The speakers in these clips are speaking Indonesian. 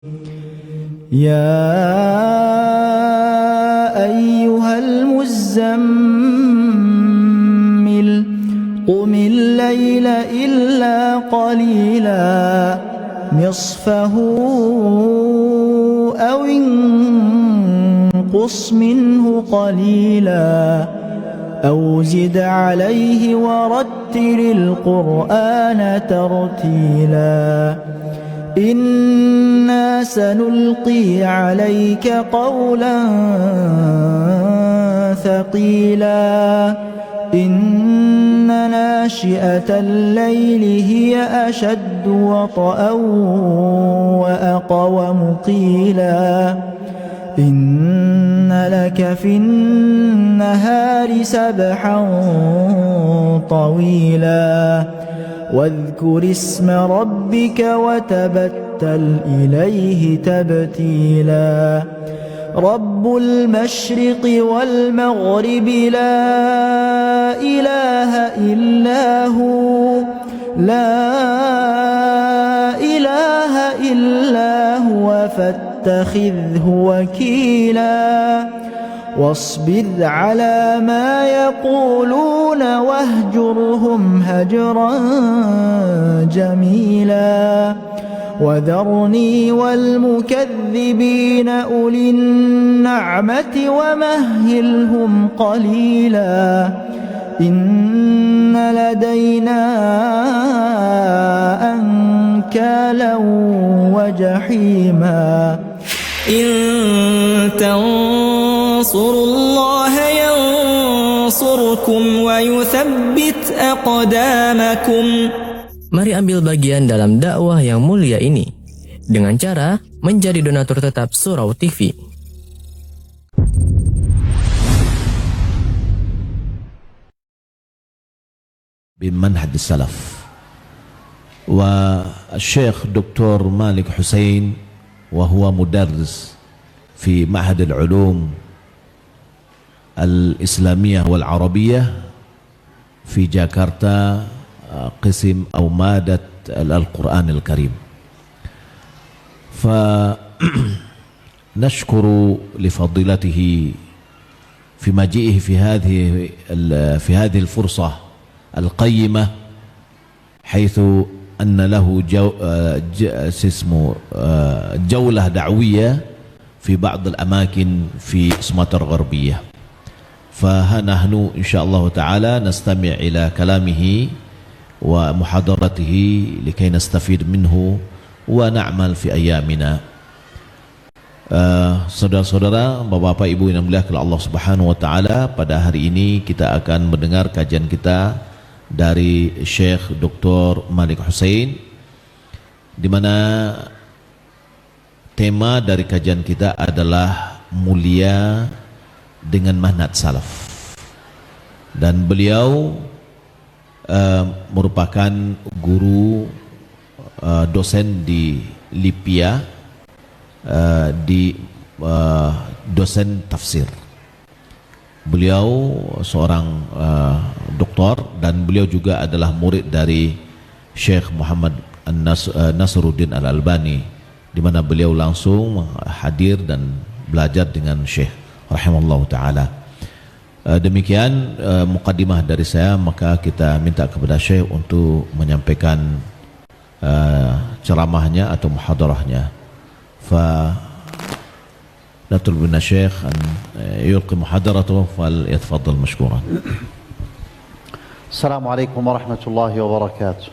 يا أيها المزمل قم الليل إلا قليلا نصفه أو انقص منه قليلا أو زد عليه ورتل القرآن ترتيلا إنا سنلقي عليك قولا ثقيلا إن ناشئة الليل هي أشد وطئا وأقوم قيلا إن لك في النهار سبحا طويلا واذكر اسم ربك وتبتل إليه تبتيلا رب المشرق والمغرب لا إله إلا هو فاتخذه وكيلا واصبر على ما يقولون واهجرهم هجرا جميلا وذرني والمكذبين أولي النعمة ومهلهم قليلا إن لدينا أنكالا وجحيما إن تنصروا الله ينصركم ويثبت أقدامكم. Mari ambil bagian dalam dakwah yang mulia ini dengan cara menjadi donatur tetap Surau TV. بمنهج السلف والشيخ دكتور مالك حسين وهو مدرس في معهد العلوم الإسلامية والعربية في جاكرتا قسم أو مادة القرآن الكريم فنشكر لفضيلته في مجيئه في هذه الفرصة القيمة حيث أن له جولة دعوية في بعض الأماكن في سمطرة الغربية فنحن إن شاء الله تعالى نستمع إلى كلامه ومحاضرته لكي نستفيد منه ونعمل في أيامنا. Saudara-saudara, bapak-bapak, ibu yang dimuliakan Allah Subhanahu wa taala, pada hari ini kita akan mendengar kajian kita dari Syekh Dr. Malik Husain, di mana tema dari kajian kita adalah mulia dengan manhaj salaf, dan beliau merupakan guru dosen di Lipia, dosen tafsir. Beliau seorang doktor dan beliau juga adalah murid dari Syekh Muhammad Nasruddin Al-Albani, di mana beliau langsung hadir dan belajar dengan Syekh rahimallahu taala. Demikian mukaddimah dari saya, maka kita minta kepada Syekh untuk menyampaikan ceramahnya atau muhadarahnya. نطلب من الشيخ أن يلقي محاضرته فليتفضل مشكورا. السلام عليكم ورحمة الله وبركاته.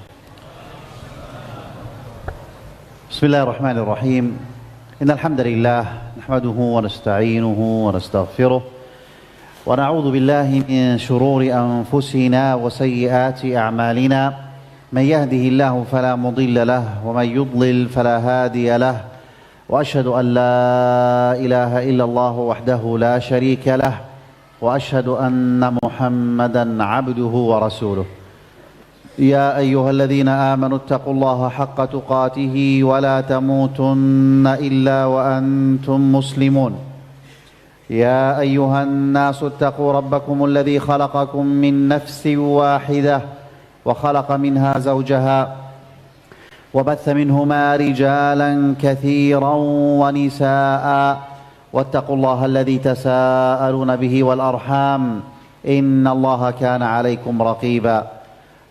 بسم الله الرحمن الرحيم. إن الحمد لله نحمده ونستعينه ونستغفره ونعوذ بالله من شرور أنفسنا وسيئات أعمالنا، من يهده الله فلا مضل له ومن يضلل فلا هادي له، وأشهد أن لا إله إلا الله وحده لا شريك له، وأشهد أن محمدا عبده ورسوله. يا أيها الذين آمنوا اتقوا الله حق تقاته ولا تموتن إلا وأنتم مسلمون. يا أيها الناس اتقوا ربكم الذي خلقكم من نفس واحدة وخلق منها زوجها وبث منهما رجالا كثيرا ونساء واتقوا الله الذي تساءلون به والأرحام إن الله كان عليكم رقيبا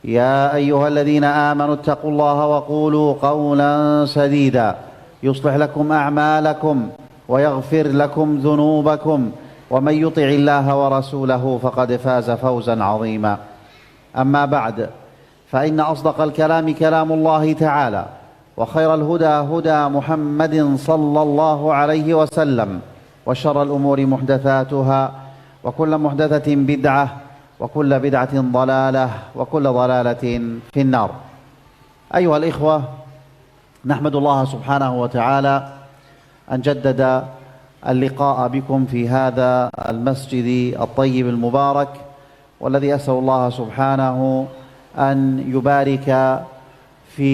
يا أيها الذين آمنوا اتقوا الله وقولوا قولا سديدا يصلح لكم أعمالكم ويغفر لكم ذنوبكم ومن يطع الله ورسوله فقد فاز فوزا عظيما أما بعد فإن أصدق الكلام كلام الله تعالى وخير الهدى هدى محمد صلى الله عليه وسلم وشر الأمور محدثاتها وكل محدثة بدعة وكل بدعة ضلالة وكل ضلالة في النار. أيها الإخوة، نحمد الله سبحانه وتعالى أن جدد اللقاء بكم في هذا المسجد الطيب المبارك، والذي أسأل الله سبحانه أن يبارك في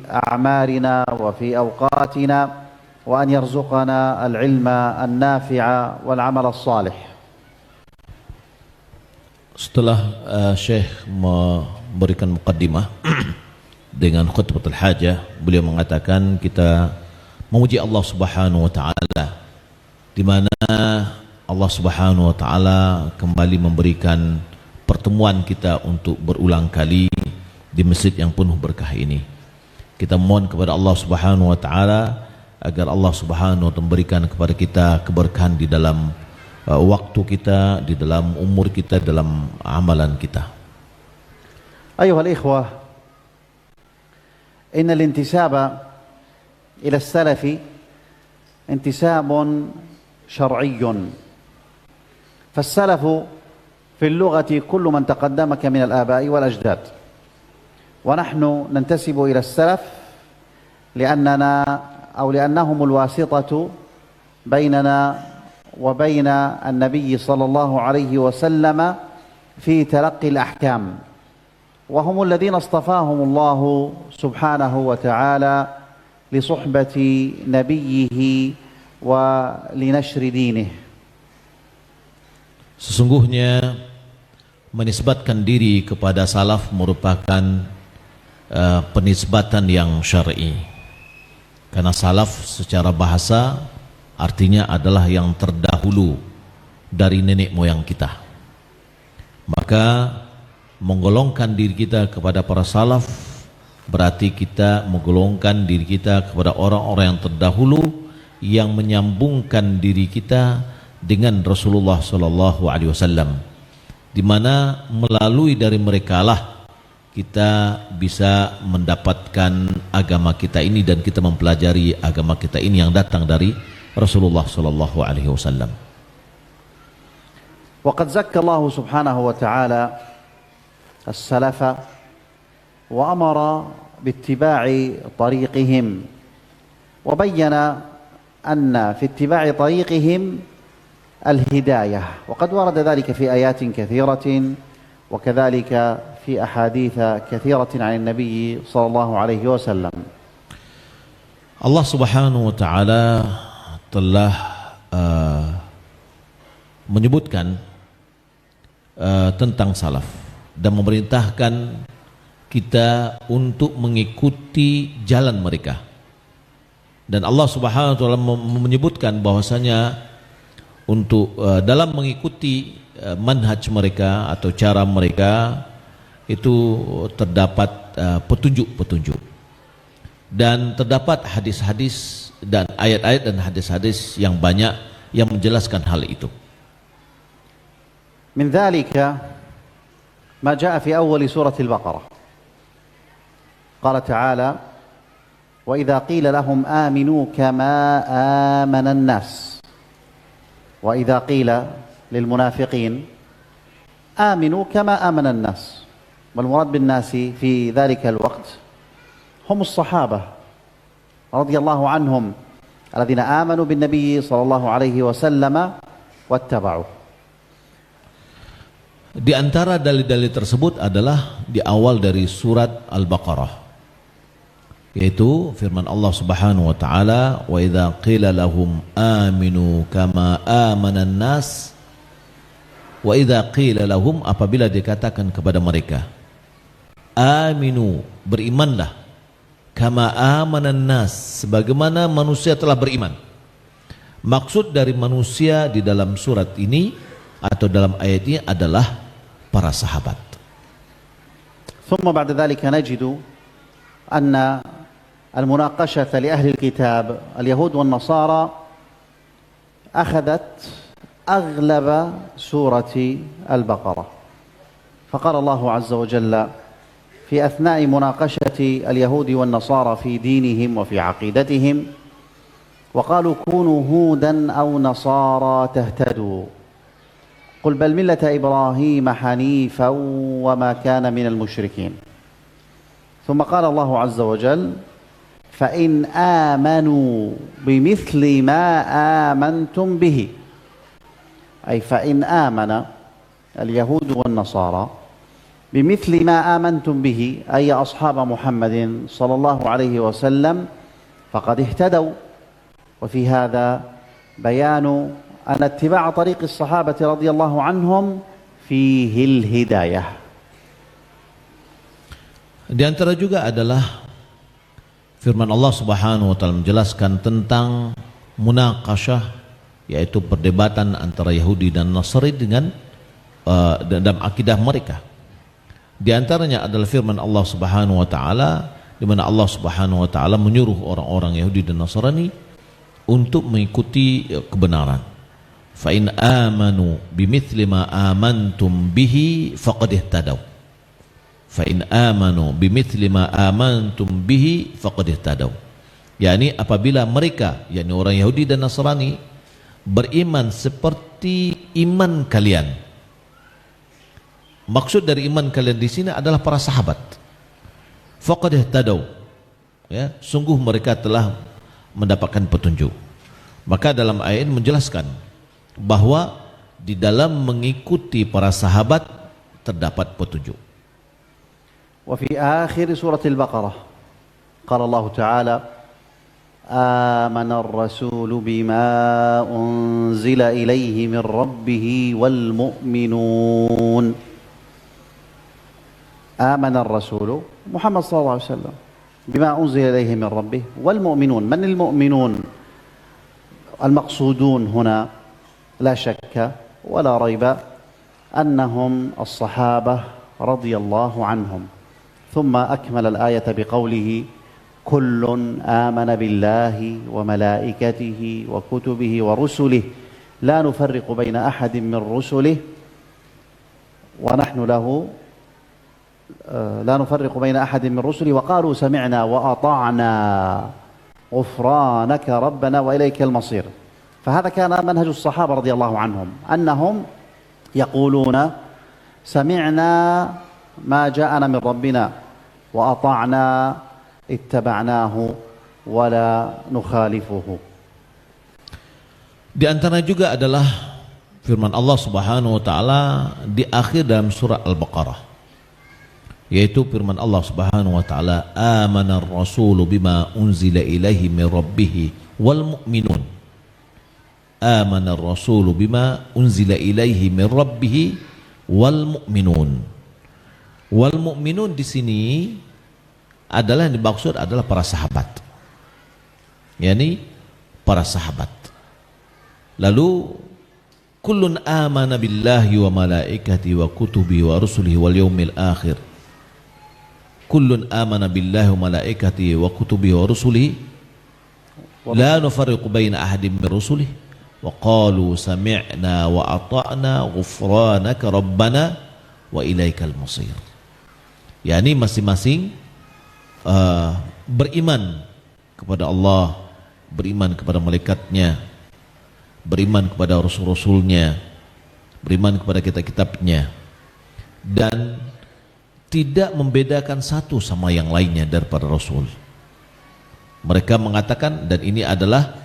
أعمارنا وفي أوقاتنا وأن يرزقنا العلم النافع والعمل الصالح. Setelah Syekh memberikan muqaddimah dengan khutbatul hajah, beliau mengatakan kita memuji Allah Subhanahu wa taala, di mana Allah Subhanahu wa taala kembali memberikan pertemuan kita untuk berulang kali di masjid yang penuh berkah ini. Kita mohon kepada Allah Subhanahu wa taala agar Allah Subhanahu wa taala memberikan kepada kita keberkahan di dalam waktu kita, di dalam umur kita, dalam amalan kita. أيها الإخوة، إن الانتساب إلى السلف انتساب شرعي، فالسلف في اللغة كل من تقدمك من الآباء والأجداد، ونحن ننتسب إلى السلف لأنهم الواسطة بيننا وبين النبي صلى الله عليه وسلم في تلقي الأحكام، وهم الذين اصطفاهم الله سبحانه وتعالى لصحبة نبيه ولنشر دينه. Sesungguhnya menisbatkan diri kepada salaf merupakan penisbatan yang syar'i, karena salaf secara bahasa artinya adalah yang terdahulu dari nenek moyang kita. Maka menggolongkan diri kita kepada para salaf berarti kita menggolongkan diri kita kepada orang-orang yang terdahulu yang menyambungkan diri kita dengan Rasulullah sallallahu alaihi wasallam, di mana melalui dari merekalah kita bisa mendapatkan agama kita ini dan kita mempelajari agama kita ini yang datang dari Rasulullah sallallahu alaihi wasallam. وقد زكى الله سبحانه وتعالى السلف وأمر باتباع طريقهم، وبين أن في اتباع طريقهم الهداية، وقد ورد ذلك في آيات كثيرة وكذلك في أحاديث كثيرة عن النبي صلى الله عليه وسلم. Allah Subhanahu wa taala telah menyebutkan tentang salaf dan memerintahkan kita untuk mengikuti jalan mereka. Dan Allah Subhanahu wa taala menyebutkan bahwasanya untuk dalam mengikuti manhaj mereka atau cara mereka itu terdapat petunjuk-petunjuk, dan terdapat hadis-hadis dan ayat-ayat dan hadis-hadis yang banyak yang menjelaskan hal itu. من ذلك ما جاء في أول سورة البقرة، قال تعالى: وإذا قيل لهم آمنوا كما آمن الناس، وإذا قيل للمنافقين آمنوا كما آمن الناس، والمراد بالناس في ذلك الوقت هم الصحابة رضي الله عنهم الذين آمنوا بالنبي صلى الله عليه وسلم واتبعوه. Di antara dalil-dalil tersebut adalah di awal dari surat Al-Baqarah, yaitu firman Allah Subhanahu wa taala, wa idza qila lahum aminu kama amanan nas, wa idza qila lahum, apabila dikatakan kepada mereka aminu, berimanlah, kama amanan nas, sebagaimana manusia telah beriman. Maksud dari manusia di dalam surat ini atau dalam ayat ini adalah para sahabat. ثم بعد ذلك نجد أن المناقشة لأهل الكتاب اليهود والنصارى أخذت أغلب سورة البقرة، فقال الله عز وجل في أثناء مناقشة اليهود والنصارى في دينهم وفي عقيدتهم وقالوا كونوا هودا أو نصارى تهتدوا قل بل ملة إبراهيم حنيفا وما كان من المشركين. ثم قال الله عز وجل فإن آمنوا بمثل ما آمنتم به، أي فإن آمن اليهود والنصارى بمثل ما آمنتم به أي أصحاب محمد صلى الله عليه وسلم فقد اهتدوا. وفي هذا بيان أن اتباع طريق الصحابة رضي الله عنهم فيه الهداية. Di antara juga adalah firman Allah Subhanahu wa taala menjelaskan tentang munaqasyah, yaitu perdebatan antara Yahudi dan Nasrani dengan dalam akidah mereka. Di antaranya adalah firman Allah Subhanahu wa taala di mana Allah Subhanahu wa taala menyuruh orang-orang Yahudi dan Nasrani untuk mengikuti kebenaran. Fa in amanu bimithli ma amantum bihi faqad ihtadaw. Fa in amanu bimithli ma amantum bihi faqad ihtadaw. yakni apabila mereka, yakni orang Yahudi dan Nasrani, beriman seperti iman kalian. Maksud dari iman kalian di sini adalah para sahabat. Faqad ihtadaw, ya, sungguh mereka telah mendapatkan petunjuk. Maka dalam ayat ini menjelaskan bahwa di dalam mengikuti para sahabat terdapat petunjuk. Wa fi akhir surah Al-Baqarah qala Allah Ta'ala amana ar-rasulu bima unzila ilayhi min rabbih wal mu'minun. Amana ar-rasulu Muhammad sallallahu alaihi wasallam bima unzila ilayhi min rabbih wal mu'minun. Man al-mu'minun? المقصودون هنا لا شك ولا ريب أنهم الصحابة رضي الله عنهم. ثم أكمل الآية بقوله كل آمن بالله وملائكته وكتبه ورسله لا نفرق بين أحد من رسله ونحن له لا نفرق بين أحد من رسله وقالوا سمعنا وأطعنا غفرانك ربنا وإليك المصير. فهذا كان منهج الصحابة رضي الله عنهم أنهم يقولون سمعنا ما جاءنا من ربنا وأطعنا اتبعناه ولا نخالفه. Di antara juga adalah firman Allah Subhanahu wa taala di akhir dalam surah Al-Baqarah, yaitu firman Allah Subhanahu wa taala amana ar-rasulu bima unzila ilaihi min rabbih wal mu'minun. Amana ar-rasulu bima unzila ilaihi min rabbih wal mu'minun. Wal mu'minun di sini adalah yang dimaksud adalah para sahabat. yakni para sahabat. Lalu kullun amana billahi wa malaikatihi wa kutubihi wa rusulihi wal yaumil akhir. Kullun amana billahi wa malaikatihi wa kutubihi wa rusulihi la nufarriqu baina ahadin min rusulihi wa qalu sami'na wa ata'na ghufranaka rabbana wa ilaikal masir. yakni masing-masing beriman kepada Allah, beriman kepada malaikatnya, beriman kepada rasul-rasulnya, beriman kepada kitab-kitabnya, dan tidak membedakan satu sama yang lainnya daripada Rasul. Mereka mengatakan, dan ini adalah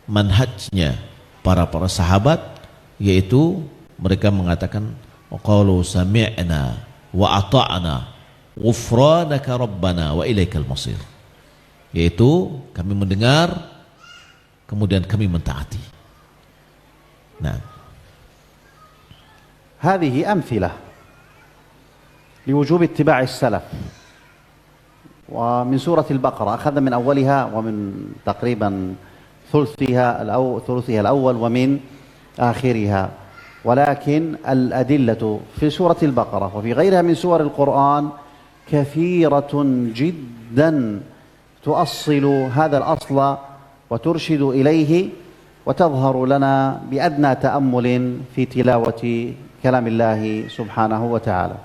manhajnya para sahabat, yaitu mereka mengatakan qalu sami'na wa ata'na ghufranaka rabbana wa ilaikal masir, yaitu kami mendengar kemudian kami mentaati. Nah, هذه أمثلة لوجوب اتباع السلف ومن سورة البقرة، أخذنا من أولها ومن تقريبا ثلثها الأول ومن آخرها، ولكن الأدلة في سورة البقرة وفي غيرها من سور القرآن كثيرة جدا تؤصل هذا الأصل وترشد إليه وتظهر لنا بأدنى تأمل في تلاوة كلام الله سبحانه وتعالى.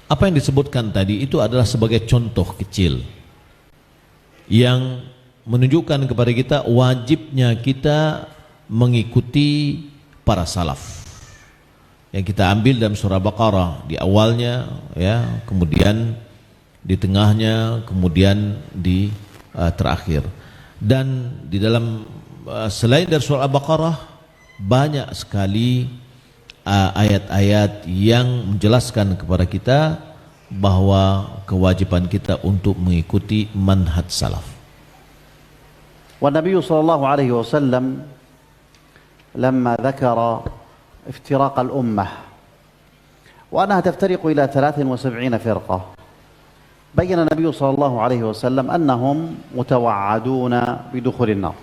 Apa yang disebutkan tadi itu adalah sebagai contoh kecil yang menunjukkan kepada kita wajibnya kita mengikuti para salaf yang kita ambil dalam surah Baqarah di awalnya, ya, kemudian di tengahnya, kemudian di terakhir. Dan di dalam selain dari surah Al-Baqarah banyak sekali ayat-ayat yang menjelaskan kepada kita bahwa kewajiban kita untuk mengikuti manhaj salaf. Wa Nabi sallallahu alaihi wasallam lamma dzakara iftiraq al-ummah wa annaha taftariqu ila 73 firqah, bayyana Nabi sallallahu alaihi wasallam annahum mutawa'aduna bidukhul an-nar.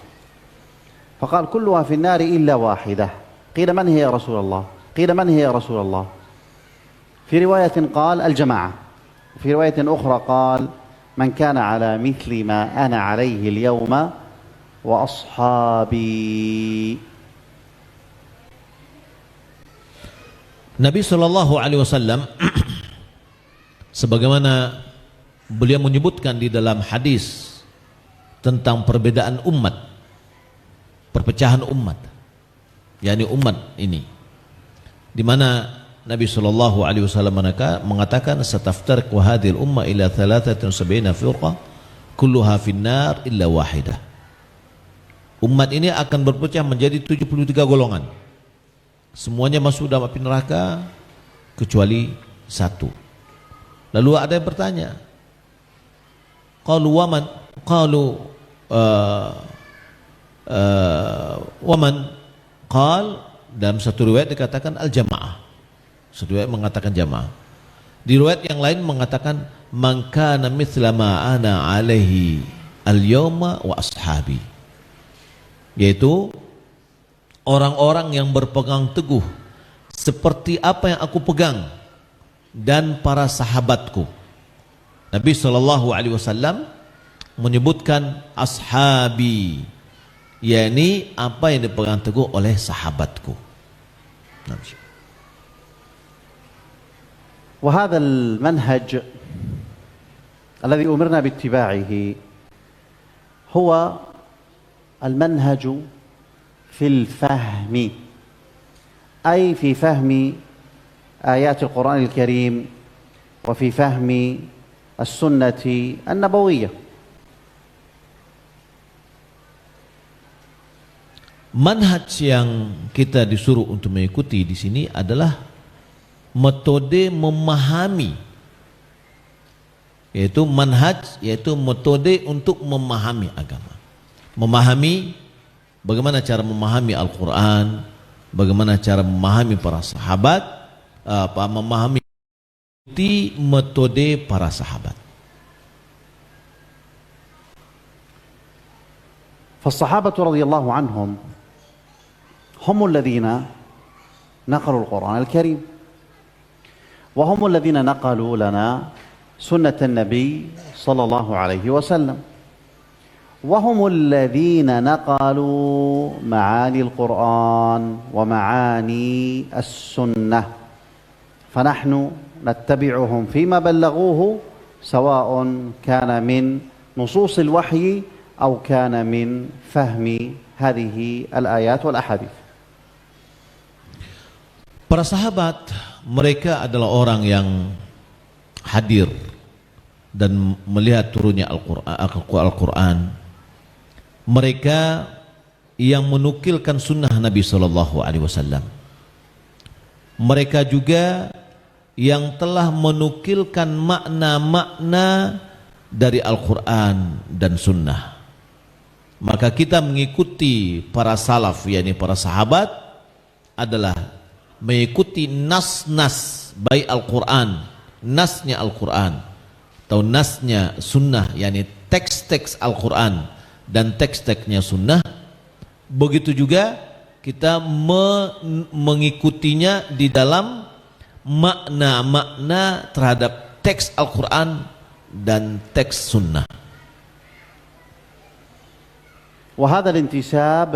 Faqala kulluha fi an-nar illa wahidah. Qila man hiya ya Rasulullah? قيل من هي يا رسول الله؟ في رواية قال الجماعة، وفي رواية أخرى قال من كان على مثل ما أنا عليه اليوم وأصحابي. Nabi SAW sebagaimana beliau menyebutkan di dalam hadis tentang perbedaan umat, perpecahan umat, yakni umat ini, di mana Nabi SAW mengatakan sataftariqu hadhil umma ila 73 firqah kulluha finnar illa wahidah. Umat ini akan berpecah menjadi 73 golongan. Semuanya masuk dalam api neraka kecuali satu. Lalu ada yang bertanya, qalu waman? Qalu waman? Qal, dalam satu riwayat dikatakan al-jamaah, satu riwayat mengatakan jamaah, di riwayat yang lain mengatakan man kana mithla ma ana alaihi al-yawma wa ashabi, yaitu orang-orang yang berpegang teguh seperti apa yang aku pegang dan para sahabatku. Nabi SAW menyebutkan ashabi, yakni apa yang dipegang teguh oleh sahabatku. وهذا المنهج الذي أمرنا باتباعه هو المنهج في الفهم، أي في فهم آيات القرآن الكريم وفي فهم السنة النبوية. Manhaj yang kita disuruh untuk mengikuti di sini adalah metode memahami, yaitu manhaj, yaitu metode untuk memahami agama. Memahami, bagaimana cara memahami Al-Quran, bagaimana cara memahami para sahabat, memahami metode para sahabat. فالصحابة رضي الله عنهم هم الذين نقلوا القرآن الكريم، وهم الذين نقلوا لنا سنة النبي صلى الله عليه وسلم، وهم الذين نقلوا معاني القرآن ومعاني السنة، فنحن نتبعهم فيما بلغوه سواء كان من نصوص الوحي أو كان من فهم هذه الآيات والأحاديث. Para sahabat, mereka adalah orang yang hadir dan melihat turunnya Al-Quran. Mereka yang menukilkan sunnah Nabi SAW. Mereka juga yang telah menukilkan makna-makna dari Al-Quran dan sunnah. Maka kita mengikuti para salaf, yakni para sahabat, adalah mengikuti nas-nas baik Al-Quran, nasnya Al-Quran, atau nasnya sunnah, yakni teks-teks Al-Quran dan teks-teksnya sunnah, begitu juga kita mengikutinya di dalam makna-makna terhadap teks Al-Quran dan teks sunnah. وهذا الانتساب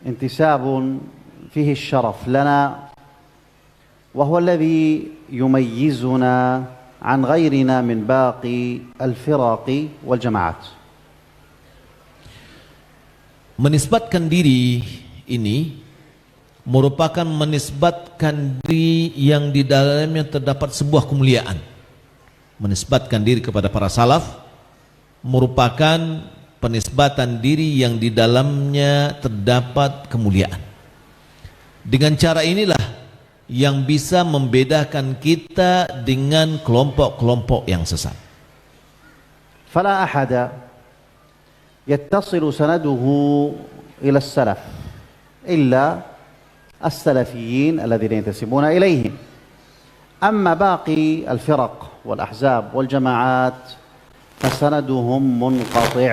انتساب فيه الشرف لنا وهو الذي يميزنا عن غيرنا من باقي الفرق والجماعات. Menisbatkan diri ini merupakan menisbatkan diri yang di dalamnya terdapat sebuah kemuliaan. Menisbatkan diri kepada para salaf merupakan penisbatan diri yang di dalamnya terdapat kemuliaan. Dengan cara inilah yang bisa membedakan kita dengan kelompok-kelompok yang sesat. فلا أحد يتصل سنده إلى السلف إلا السلفيين الذين ينتسبون إليهم. أما باقي الفرق والأحزاب والجماعات فسندهم منقطع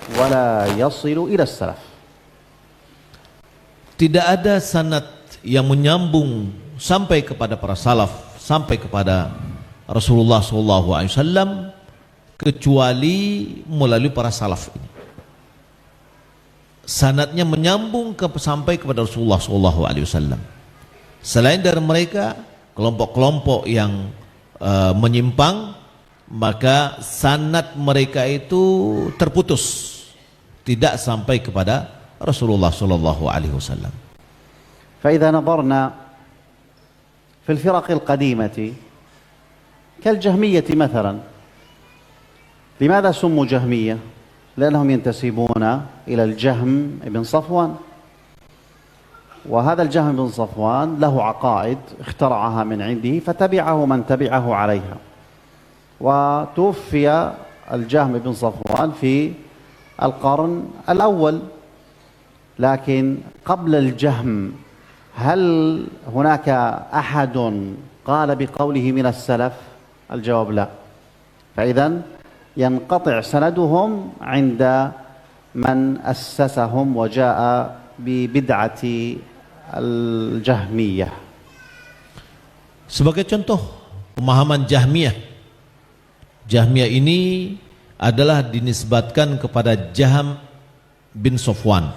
ولا يصل إلى السلف. Tidak ada sanad yang menyambung sampai kepada para salaf, sampai kepada Rasulullah SAW kecuali melalui para salaf ini. Sanadnya menyambung sampai kepada Rasulullah SAW. Selain dari mereka, kelompok-kelompok yang menyimpang, maka sanad mereka itu terputus, tidak sampai kepada Rasulullah SAW. فإذا نظرنا في الفرق القديمة كالجهمية مثلا، لماذا سموا جهمية؟ لأنهم ينتسبون إلى الجهم بن صفوان، وهذا الجهم بن صفوان له عقائد اخترعها من عنده فتبعه من تبعه عليها، وتوفي الجهم بن صفوان في القرن الأول. لكن قبل الجهم هل هناك أحد قال بقوله من السلف؟ الجواب لا. فإذن ينقطع سندهم عند من أسسهم وجاء ببدعة الجهمية. Sebagai contoh pemahaman Jahmiyah. Jahmiyah ini adalah dinisbatkan kepada Jahm bin Safwan.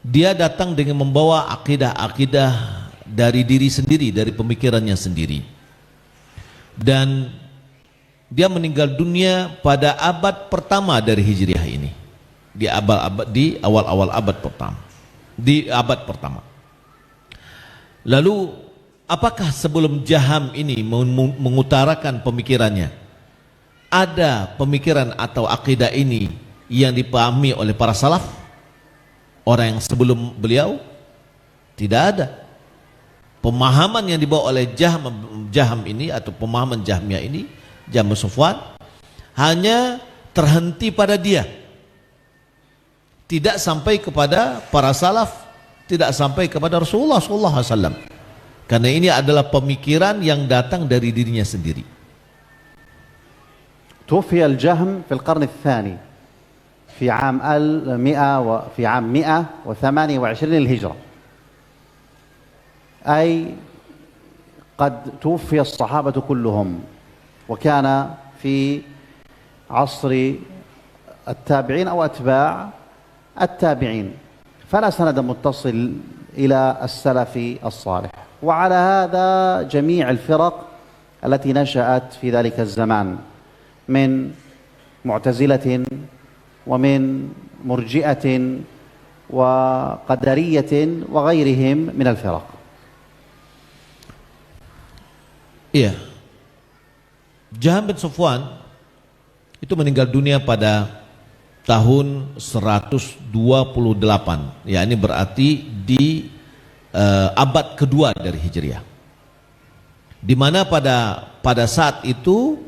Dia datang dengan membawa akidah-akidah dari diri sendiri, dari pemikirannya sendiri. Dan dia meninggal dunia pada abad pertama dari Hijriah ini. Di awal-awal abad pertama. Di abad pertama. Lalu apakah sebelum Jaham ini mengutarakan pemikirannya, ada pemikiran atau akidah ini yang dipahami oleh para salaf? Orang yang sebelum beliau? Tidak ada. Pemahaman yang dibawa oleh Jaham ini atau pemahaman Jahmiyah ini, Jahm bin Safwan, hanya terhenti pada dia. Tidak sampai kepada para salaf, tidak sampai kepada Rasulullah SAW. Karena ini adalah pemikiran yang datang dari dirinya sendiri. توفي الجهم في القرن الثاني في عام 128 للهجرة، أي قد توفي الصحابة كلهم، وكان في عصر التابعين أو أتباع التابعين، فلا سند متصل إلى السلف الصالح. وعلى هذا جميع الفرق التي نشأت في ذلك الزمان من معتزلة ومن مرجئة وقدرية وغيرهم من الفرق. Iya. Jahm bin Safwan itu meninggal dunia pada tahun 128, yakni berarti di abad kedua dari Hijriah. Di mana pada saat itu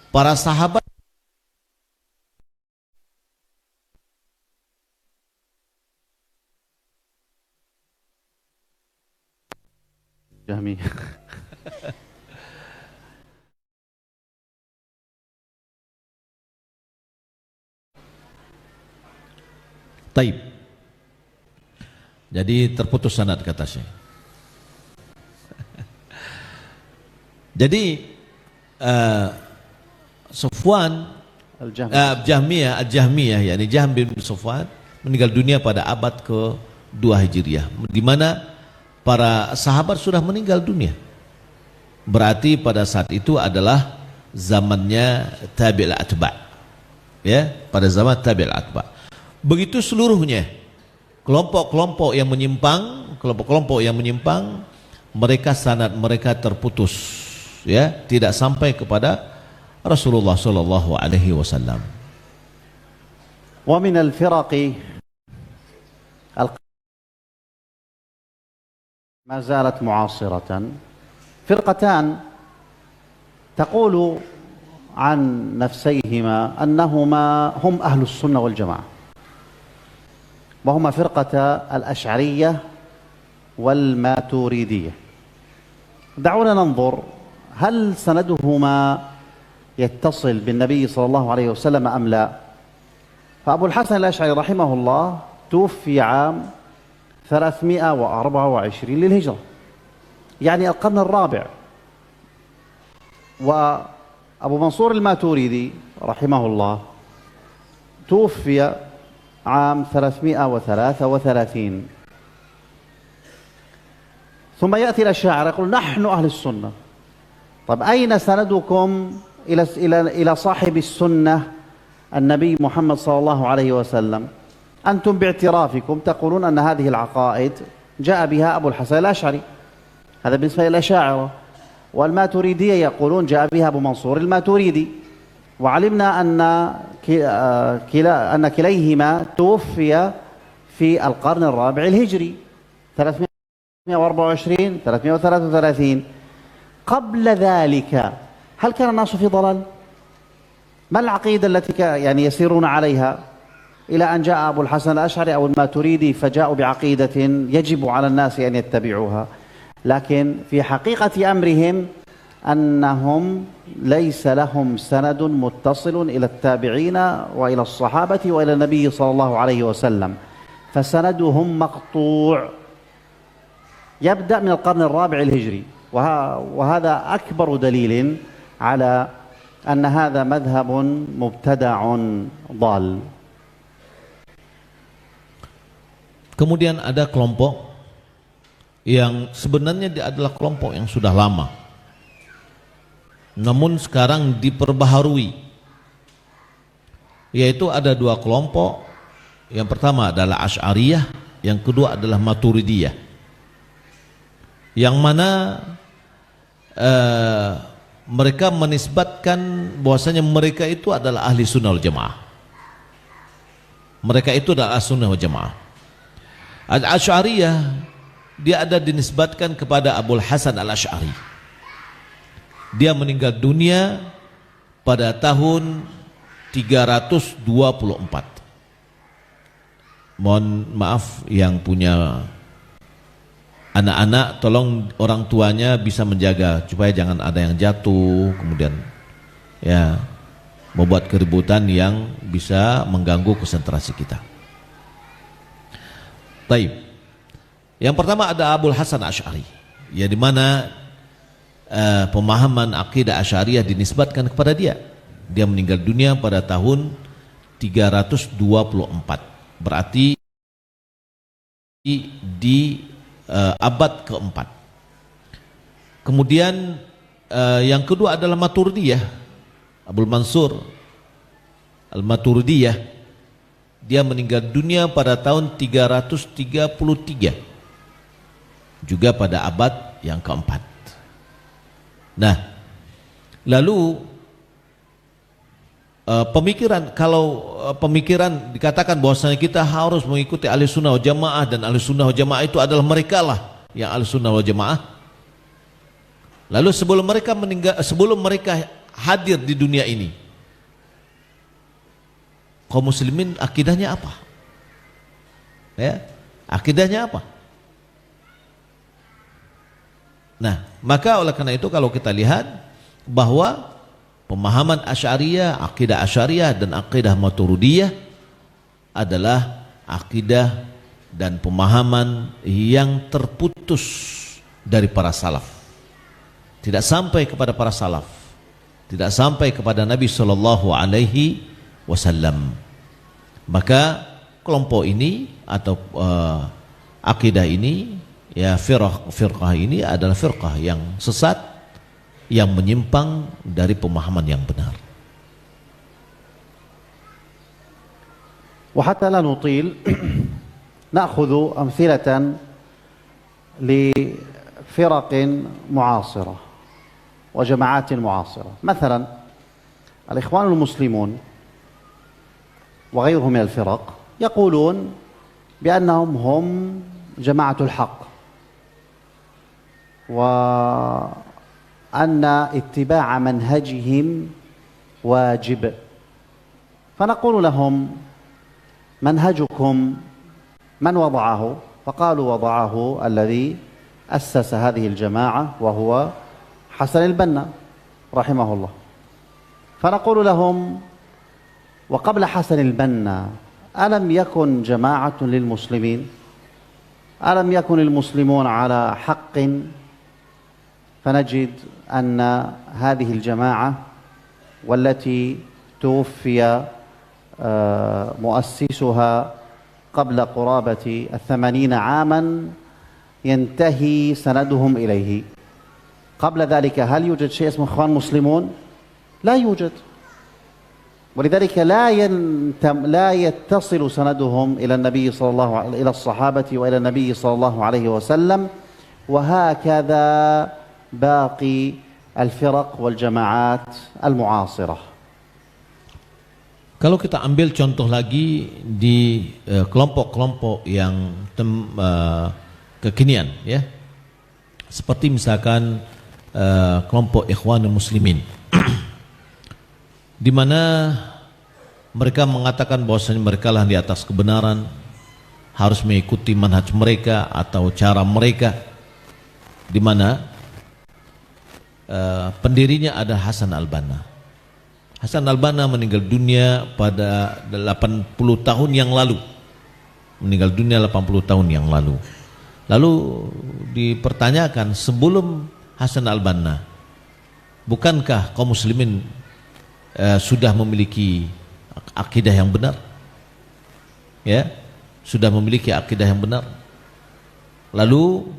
para sahabat جهمي Taib. Jadi terputus sanad kata Syekh. Jadi Sufwan Al-Jahmiyah yakni Jahm bin Sufwan meninggal dunia pada abad ke-2 Hijriah, di mana para sahabat sudah meninggal dunia. Berarti pada saat itu adalah zamannya tabi'il atba'. Ya, pada zaman tabi'il atba'. Begitu seluruhnya kelompok-kelompok yang menyimpang, mereka sanad mereka terputus, ya, tidak sampai kepada Rasulullah sallallahu alaihi wasallam. Wa min al-firaq ما زالت معاصرة فرقتان تقول عن نفسيهما أنهما هم أهل السنة والجماعة، وهما فرقة الأشعرية والماتوريدية. دعونا ننظر هل سندهما يتصل بالنبي صلى الله عليه وسلم أم لا. فأبو الحسن الأشعري رحمه الله توفي عام 324 للهجرة، يعني القرن الرابع. وأبو منصور الماتوريدي رحمه الله توفي عام 333. ثم يأتي الأشاعرة يقول نحن أهل السنة. طب أين سندكم إلى صاحب السنة النبي محمد صلى الله عليه وسلم؟ أنتم باعترافكم تقولون أن هذه العقائد جاء بها أبو الحسن الأشعري، هذا بالنسبة للأشاعرة. والماتريدية يقولون جاء بها أبو منصور الماتريدي. وعلمنا أن كليهما توفي في القرن الرابع الهجري 324 333. قبل ذلك هل كان الناس في ضلال؟ ما العقيدة التي يعني يسيرون عليها إلى أن جاء أبو الحسن الأشعري أو الماتريدي فجاءوا بعقيدة يجب على الناس أن يتبعوها؟ لكن في حقيقة أمرهم أنهم ليس لهم سند متصل إلى التابعين وإلى الصحابة وإلى النبي صلى الله عليه وسلم، فسندهم مقطوع يبدأ من القرن الرابع الهجري. وهذا أكبر دليل على أن هذا مذهب مبتدع ضال. Kemudian ada kelompok yang sebenarnya dia adalah kelompok yang sudah lama, namun sekarang diperbaharui, yaitu ada dua kelompok. Yang pertama adalah Asy'ariyah, yang kedua adalah Maturidiyah, yang mana mereka menisbatkan bahwasanya mereka itu adalah ahli sunnah wal jamaah. Mereka itu adalah ahli sunnah wal jamaah. Al-Asy'ariyah dia ada dinisbatkan kepada Abul Hasan Al-Asy'ari. Dia meninggal dunia pada tahun 324. Mohon maaf yang punya anak-anak, tolong orang tuanya bisa menjaga supaya jangan ada yang jatuh kemudian ya membuat keributan yang bisa mengganggu konsentrasi kita. Taib. Yang pertama ada Abul Hasan Asy'ari, ya di mana pemahaman akidah Asy'ariyah dinisbatkan kepada dia. Dia meninggal dunia pada tahun 324. Berarti di abad keempat. Kemudian yang kedua adalah Maturidiyah, Abul Mansur Al-Maturidiyah. Dia meninggal dunia pada tahun 333, juga pada abad yang keempat. Nah, lalu pemikiran dikatakan bahwasanya kita harus mengikuti ahli sunnah wal jamaah, dan ahli sunnah wal jamaah itu adalah mereka lah yang ahli sunnah wal jamaah. Lalu sebelum mereka hadir di dunia ini, kaum muslimin akidahnya apa? Ya, akidahnya apa? Nah, maka oleh karena itu kalau kita lihat bahwa pemahaman Asy'ariyah, akidah Asy'ariyah dan akidah Maturidiyah adalah akidah dan pemahaman yang terputus dari para salaf. Tidak sampai kepada para salaf, tidak sampai kepada Nabi Shallallahu Alaihi Wasallam. Maka kelompok ini atau akidah ini, ya firqah ini adalah firqah yang sesat, yang menyimpang dari pemahaman yang benar. وحتى لا نطيل نأخذ أمثلة لفرق معاصرة وجماعات معاصرة. مثلا الإخوان المسلمون وغيرهم من الفرق يقولون بأنهم هم جماعة الحق، وأن اتباع منهجهم واجب، فنقول لهم منهجكم من وضعه؟ فقالوا وضعه الذي أسس هذه الجماعة وهو حسن البنا رحمه الله. فنقول لهم وقبل حسن البنا ألم يكن جماعة للمسلمين؟ ألم يكن المسلمون على حق؟ فنجد أن هذه الجماعة والتي توفي مؤسسها قبل قرابة 80 عاما ينتهي سندهم إليه. قبل ذلك هل يوجد شيء اسمه إخوان مسلمون؟ لا يوجد، ولذلك لا يتصل سندهم إلى النبي صلى الله عليه إلى الصحابة وإلى النبي صلى الله عليه وسلم، وهكذا باقي الفرق والجماعات المعاصرة. Kalau kita ambil contoh lagi di kelompok-kelompok yang kekinian, ya, seperti misalkan kelompok Ikhwanul Muslimin, di mana mereka mengatakan bahwasanya mereka lah di atas kebenaran, harus mengikuti manhaj mereka atau cara mereka, di mana pendirinya ada Hasan al-Banna. Hasan al-Banna meninggal dunia pada 80 tahun yang lalu. Meninggal dunia 80 tahun yang lalu. Lalu dipertanyakan, sebelum Hasan al-Banna, bukankah kaum muslimin sudah memiliki akidah yang benar? Ya, sudah memiliki akidah yang benar. Lalu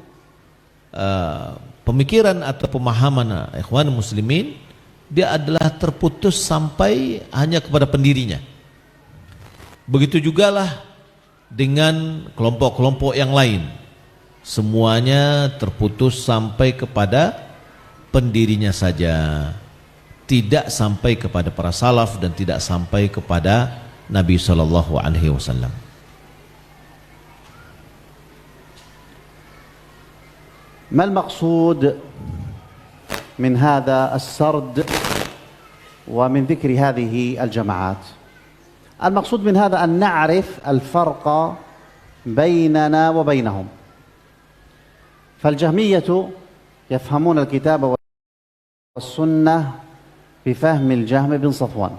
pemikiran atau pemahaman Ikhwan Muslimin, dia adalah terputus sampai hanya kepada pendirinya. Begitu jugalah dengan kelompok-kelompok yang lain, semuanya terputus sampai kepada pendirinya saja, tidak sampai kepada para salaf dan tidak sampai kepada Nabi Shallallahu Alaihi Wasallam. ما المقصود من هذا السرد ومن ذكر هذه الجماعات؟ المقصود من هذا أن نعرف الفرق بيننا وبينهم. فالجهمية يفهمون الكتاب والسنة بفهم الجهم بن صفوان.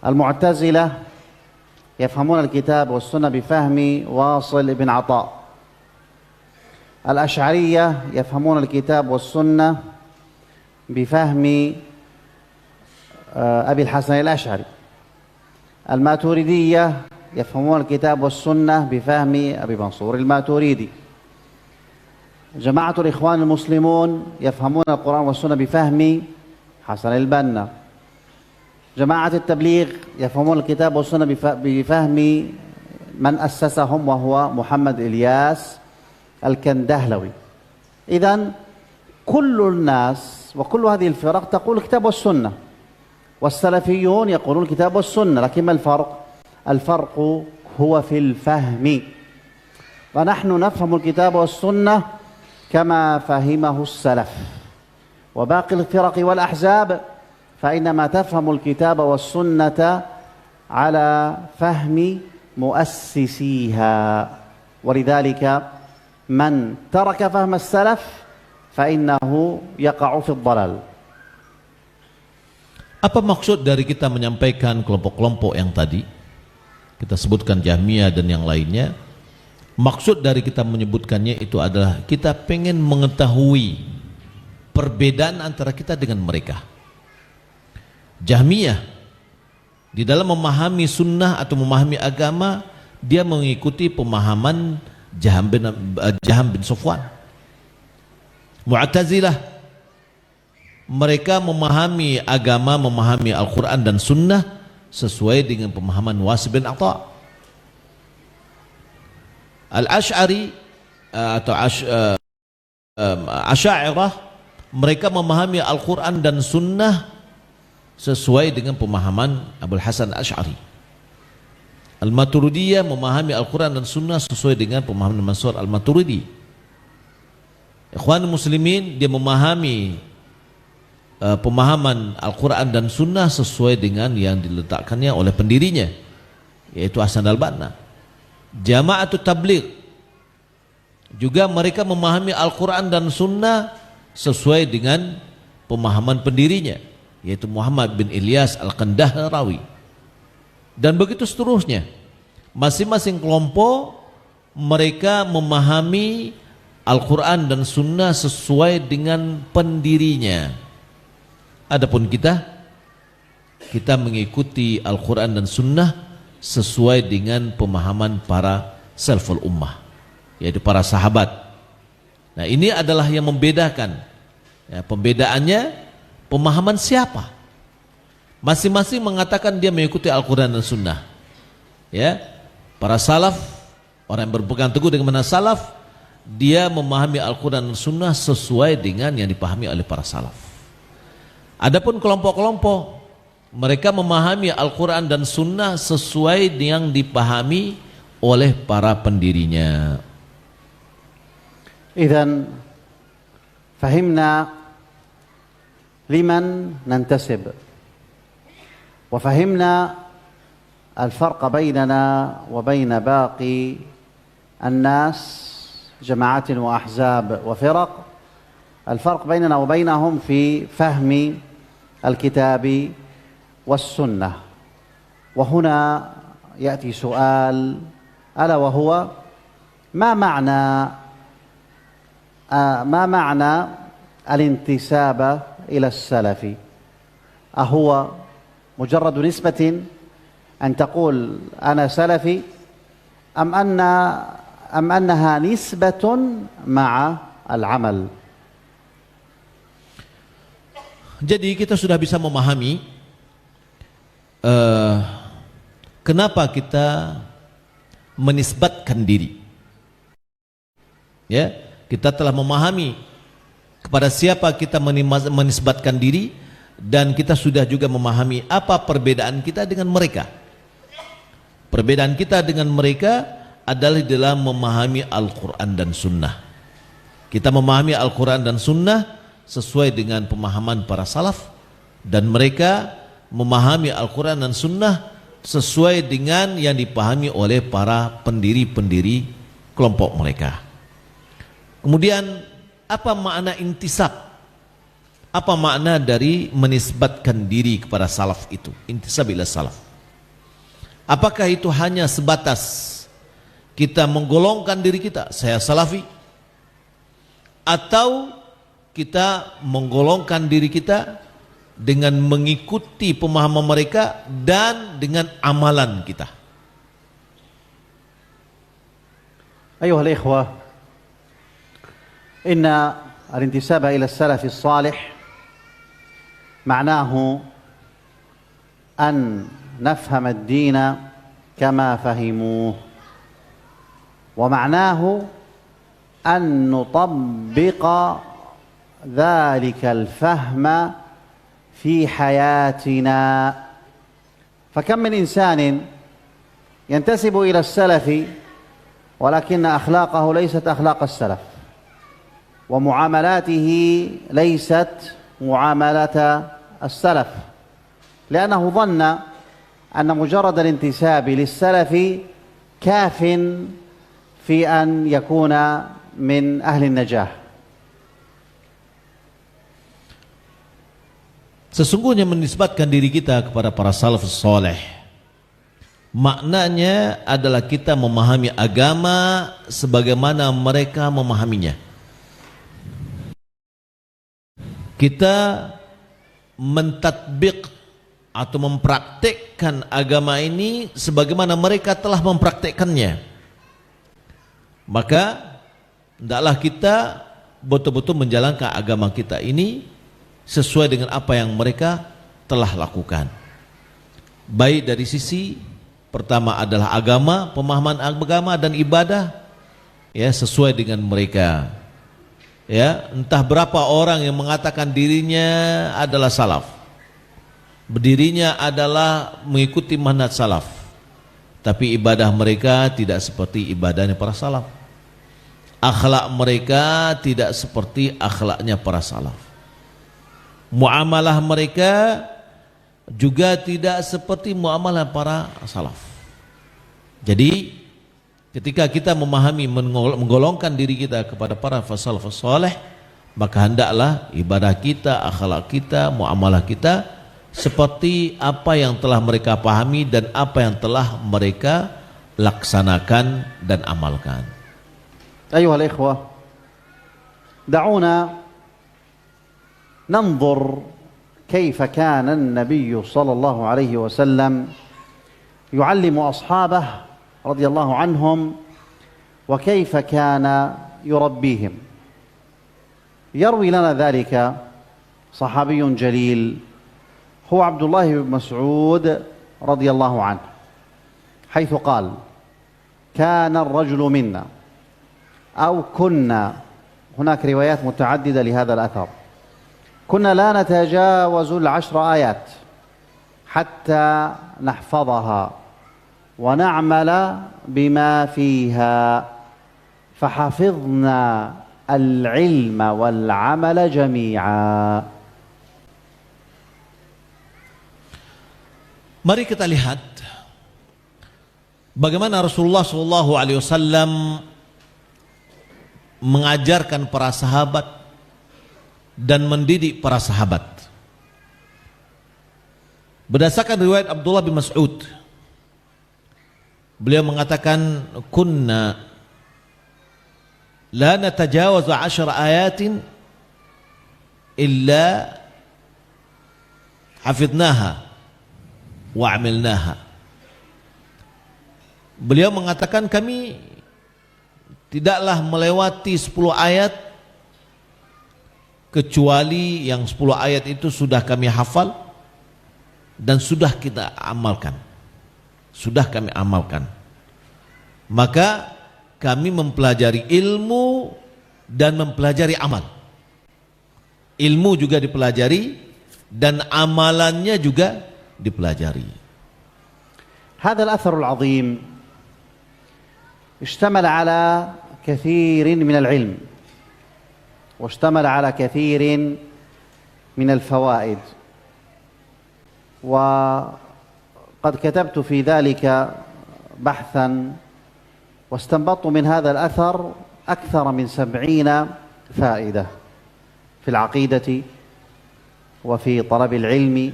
المعتزلة يفهمون الكتاب والسنة بفهم واصل بن عطاء. الأشعرية يفهمون الكتاب والسنة بفهم أبي الحسن الأشعري. الماتوريدية يفهمون الكتاب والسنة بفهم أبي منصور الماتوريدي. جماعة الإخوان المسلمون يفهمون القرآن والسنة بفهم حسن البنا. جماعة التبليغ يفهمون الكتاب والسنة بفهم من أسسهم وهو محمد إلياس الكندهلوي. إذن كل الناس وكل هذه الفرق تقول الكتاب والسنة، والسلفيون يقولون الكتاب والسنة، لكن ما الفرق؟ الفرق هو في الفهم، فنحن نفهم الكتاب والسنة كما فهمه السلف، وباقي الفرق والأحزاب فإنما تفهم الكتاب والسنة على فهم مؤسسيها. ولذلك من ترك فهم السلف فإنه يقع في الضلال. Apa maksud dari kita menyampaikan kelompok-kelompok yang tadi? kita sebutkan Jahmiyah dan yang lainnya. Maksud dari kita menyebutkannya itu adalah kita pengen mengetahui perbedaan antara kita dengan mereka. Jahmiyah di dalam memahami sunnah atau memahami agama, dia mengikuti pemahaman Jaham bin Safwan. Mu'tazilah, mereka memahami agama, memahami Al-Quran dan sunnah sesuai dengan pemahaman Was bin Atha. Al-Ash'ari atau Asy'ariyah, mereka memahami Al-Quran dan sunnah sesuai dengan pemahaman Abul Hasan Ash'ari. Al-Maturidiyah memahami Al-Quran dan sunnah sesuai dengan pemahaman Mansur Al-Maturidi. Ikhwan muslimin, dia memahami pemahaman Al-Quran dan sunnah sesuai dengan yang diletakkannya oleh pendirinya, yaitu Hasan al-Banna. Jama'atut Tabligh juga mereka memahami Al-Quran dan sunnah sesuai dengan pemahaman pendirinya, yaitu Muhammad bin Ilyas Al-Qandahrawi. Dan begitu seterusnya. Masing-masing kelompok mereka memahami Al-Quran dan sunnah sesuai dengan pendirinya. Adapun kita mengikuti Al-Quran dan sunnah sesuai dengan pemahaman para salaful ummah, yaitu para sahabat. Nah, ini adalah yang membedakan. Ya, pembedaannya pemahaman siapa? Masing-masing mengatakan dia mengikuti Al-Quran dan sunnah. Ya, para salaf, orang yang berpegang teguh dengan manhaj salaf, dia memahami Al-Quran dan sunnah sesuai dengan yang dipahami oleh para salaf. Adapun kelompok-kelompok, mereka memahami Al-Quran dan sunnah sesuai yang dipahami oleh para pendirinya. إذن فهمنا لمن ننتسب، وفهمنا الفرق بيننا وبين باقي الناس جماعات وأحزاب وفرق. الفرق بيننا وبينهم في فهم الكتاب والسنة. وهنا يأتي سؤال، ألا وهو ما معنى الانتساب إلى السلف؟ أهو مجرد نسبة أن تقول أنا سلفي، أم أنها نسبة مع العمل؟ Jadi kita sudah bisa memahami kenapa kita menisbatkan diri. Ya, kita telah memahami kepada siapa kita menisbatkan diri, dan kita sudah juga memahami apa perbedaan kita dengan mereka. Perbedaan kita dengan mereka adalah dalam memahami Al-Quran dan Sunnah. Kita memahami Al-Quran dan Sunnah sesuai dengan pemahaman para salaf, dan mereka memahami Al-Quran dan Sunnah sesuai dengan yang dipahami oleh para pendiri-pendiri kelompok mereka. Kemudian apa makna intisab? Apa makna dari menisbatkan diri kepada salaf itu? Intisab ila salaf. Apakah itu hanya sebatas kita menggolongkan diri kita, saya salafi, atau kita menggolongkan diri kita dengan mengikuti pemahaman mereka dan dengan amalan kita? أيها الإخوة، إن الانتساب إلى السلف الصالح معناه أن نفهم الدين كما فهموه، ومعناه أن نطبق ذلك الفهم في حياتنا. فكم من إنسان ينتسب إلى السلف ولكن أخلاقه ليست أخلاق السلف، ومعاملاته ليست معاملة السلف، لأنه ظن أن مجرد الانتساب للسلف كاف في أن يكون من أهل النجاة. Sesungguhnya menisbatkan diri kita kepada para salafus saleh Maknanya adalah kita memahami agama sebagaimana mereka memahaminya. Kita mentatbiq atau mempraktekkan agama ini sebagaimana mereka telah mempraktekkannya. Maka hendaklah kita betul-betul menjalankan agama kita ini sesuai dengan apa yang mereka telah lakukan. Baik dari sisi pertama adalah agama, pemahaman agama dan ibadah, ya, sesuai dengan mereka. Ya, entah berapa orang yang mengatakan dirinya adalah salaf, berdirinya adalah mengikuti manhaj salaf, tapi ibadah mereka tidak seperti ibadahnya para salaf. Akhlak mereka tidak seperti akhlaknya para salaf. Muamalah mereka juga tidak seperti muamalah para salaf. Jadi ketika kita memahami, menggolongkan diri kita kepada para salafus saleh, maka hendaklah ibadah kita, akhlak kita, muamalah kita seperti apa yang telah mereka pahami dan apa yang telah mereka laksanakan dan amalkan. أيها الإخوة، دعونا ننظر كيف كان النبي صلى الله عليه وسلم يعلم أصحابه رضي الله عنهم وكيف كان يربيهم. يروي لنا ذلك صحابي جليل هو عبد الله بن مسعود رضي الله عنه، حيث قال: كان الرجل منا، أو كنا، هناك روايات متعددة لهذا الأثر، كنا لا نتجاوز 10 آيات حتى نحفظها ونعمل بما فيها، فحفظنا العلم والعمل جميعا. Mari kita lihat bagaimana Rasulullah SAW mengajarkan para sahabat dan mendidik para sahabat. Berdasarkan riwayat Abdullah bin Mas'ud, beliau mengatakan, kunna la natajawazu 10 ayatin illa hafidnaha wa amilnaha. Beliau mengatakan, kami tidaklah melewati 10 ayat kecuali yang 10 ayat itu sudah kami hafal dan sudah kita amalkan. Sudah kami amalkan. Maka kami mempelajari ilmu dan mempelajari amal. Ilmu juga dipelajari dan amalannya juga dipelajari. هذا الأثر العظيم اشتمل على كثير من العلم واشتمل على كثير من الفوائد، وقد كتبت في ذلك بحثا واستنبطت من هذا الأثر أكثر من 70 فائدة في العقيدة وفي طلب العلم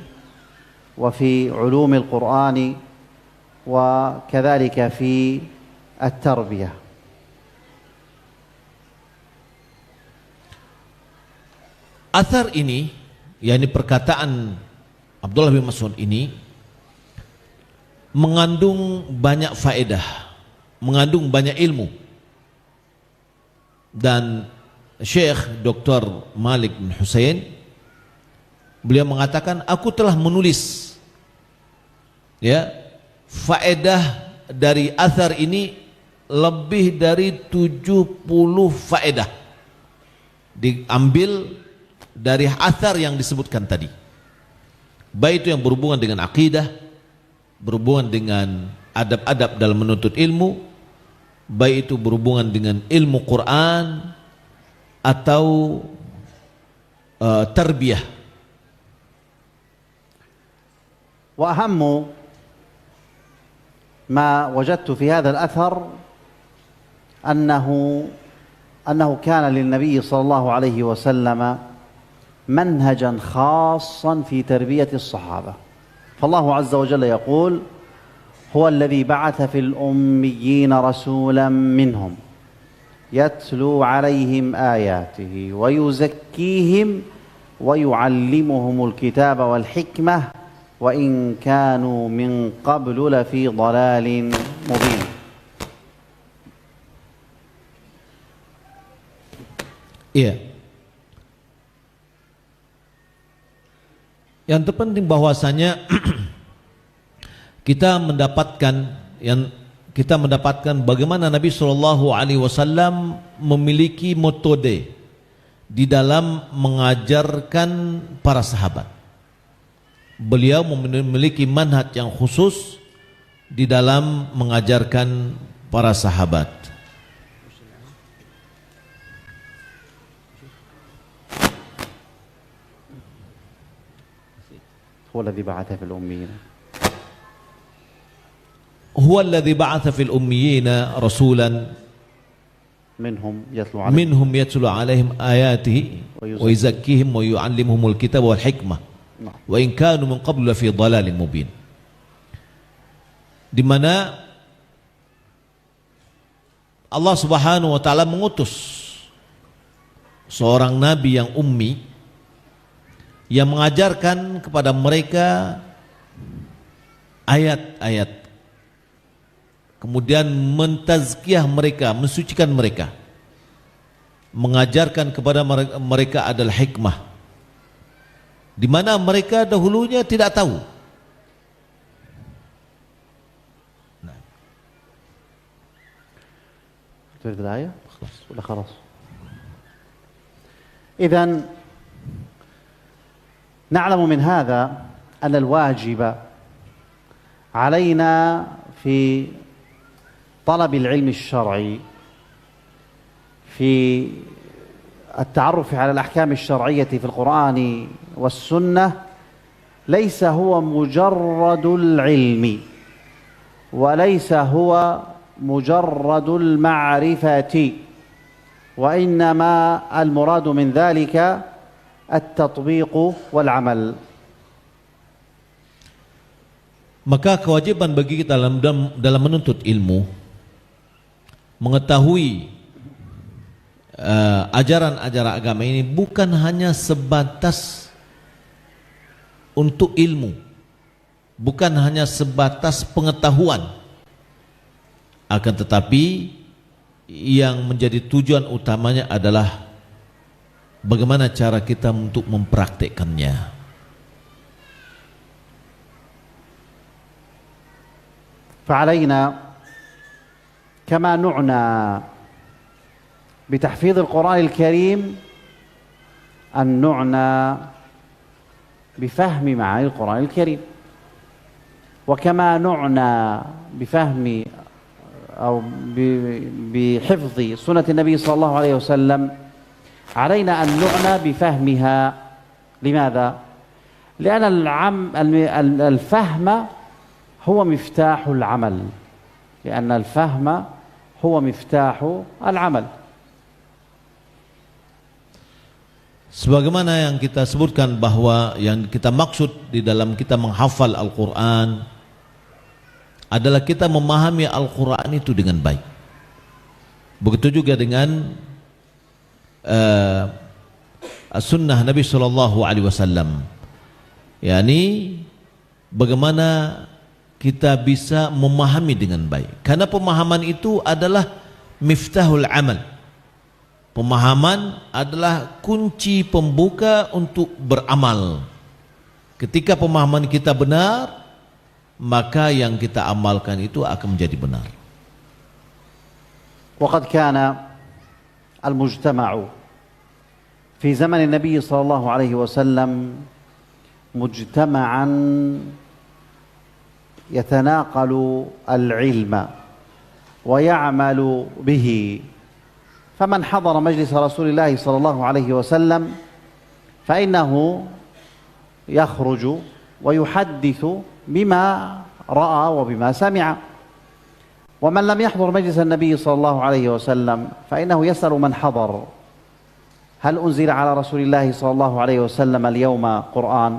وفي علوم القرآن وكذلك في التربية. Athar ini, yakni perkataan Abdullah bin Mas'ud ini, mengandung banyak faedah, mengandung banyak ilmu. Dan Syekh Dr. Malik bin Husain, beliau mengatakan, aku telah menulis, ya, faedah dari athar ini lebih dari 70 faedah diambil dari athar yang disebutkan tadi, baik itu yang berhubungan dengan akidah, berhubungan dengan adab-adab dalam menuntut ilmu, baik itu berhubungan dengan ilmu Quran atau tarbiyah. وأهم ما وجدت في هذا الأثر أنه كان للنبي صلى الله عليه وسلم منهجا خاصا في تربية الصحابة. فالله عز وجل يقول: هو الذي بعث في الأميين رسولا منهم يتلو عليهم آياته ويزكيهم ويعلمهم الكتاب والحكمة وإن كانوا من قبل لفي ضلال مبين. Iya. Yang terpenting bahwasanya kita mendapatkan bagaimana Nabi Shallallahu Alaihi Wasallam memiliki metode di dalam mengajarkan para sahabat. Beliau memiliki manhaj yang khusus di dalam mengajarkan para sahabat. هو الذي بعث في الأميين هو الذي بعث في الأميين رسولا منهم يتلو عليهم آياته ويزكيهم ويعلمهم الكتاب والحكمة وإن كانوا من قبل في ضلال مبين. Di mana Allah Subhanahu wa taala mengutus seorang nabi yang ummi yang mengajarkan kepada mereka ayat-ayat, kemudian mentazkiyah mereka, mensucikan mereka, mengajarkan kepada mereka adalah hikmah, di mana mereka dahulunya tidak tahu. تريد الآية؟ ولا خلاص؟ إذن نعلم من هذا أن الواجب علينا في طلب العلم الشرعي في التعرف على الأحكام الشرعية في القرآن والسنة ليس هو مجرد العلم وليس هو مجرد المعرفة وإنما المراد من ذلك التطبيق والعمل. Maka kewajiban bagi kita dalam menuntut ilmu mengetahui ajaran-ajaran agama ini bukan hanya sebatas untuk ilmu, bukan hanya sebatas pengetahuan, akan tetapi yang menjadi tujuan utamanya adalah bagaimana cara kita untuk mempraktikkannya. فعلينا كما نعنى بتحفيظ القرآن الكريم أن نعنى بفهم معاني القرآن الكريم، وكما نعنى بفهم أو بحفظ سنة النبي صلى الله عليه وسلم علينا أن نعنى بفهمها. لماذا؟ لأن الفهم هو مفتاح العمل، لأن الفهم هو مفتاح العمل. Sebagaimana yang kita sebutkan bahwa yang kita maksud di dalam kita menghafal Al-Quran adalah kita memahami Al-Quran itu dengan baik. Begitu juga dengan sunnah Nabi Sallallahu Alaihi Wasallam, yakni bagaimana kita bisa memahami dengan baik, karena pemahaman itu adalah miftahul amal. Pemahaman adalah kunci pembuka untuk beramal. Ketika pemahaman kita benar, maka yang kita amalkan itu akan menjadi benar. وقد كان المجتمع في زمن النبي صلى الله عليه وسلم مجتمعا يتناقل العلم ويعمل به، فمن حضر مجلس رسول الله صلى الله عليه وسلم فإنه يخرج ويحدث بما رأى وبما سمع، ومن لم يحضر مجلس النبي صلى الله عليه وسلم فإنه يسأل من حضر: هل أنزل على رسول الله صلى الله عليه وسلم اليوم قرآن؟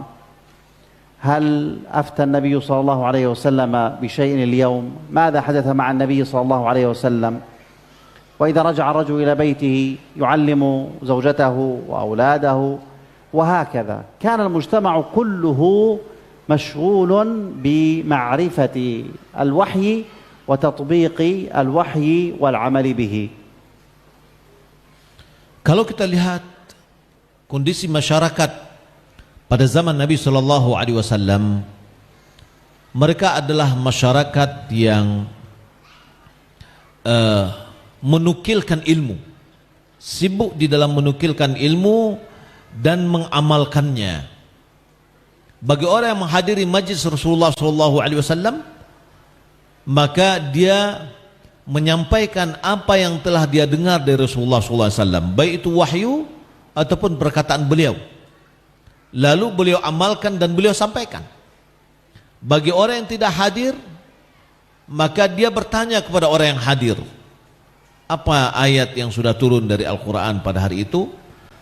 هل أفتى النبي صلى الله عليه وسلم بشيء اليوم؟ ماذا حدث مع النبي صلى الله عليه وسلم؟ وإذا رجع الرجل إلى بيته يعلم زوجته وأولاده، وهكذا كان المجتمع كله مشغول بمعرفة الوحي وتطبيق الوحي والعمل به. Kalau kita lihat kondisi masyarakat pada zaman Nabi Shallallahu Alaihi Wasallam, mereka adalah masyarakat yang menukilkan ilmu, sibuk di dalam menukilkan ilmu dan mengamalkannya. Bagi orang yang menghadiri majlis Rasulullah Shallallahu Alaihi Wasallam, maka dia menyampaikan apa yang telah dia dengar dari Rasulullah SAW, baik itu wahyu ataupun perkataan beliau, lalu beliau amalkan dan beliau sampaikan. Bagi orang yang tidak hadir, maka dia bertanya kepada orang yang hadir, apa ayat yang sudah turun dari Al-Quran pada hari itu,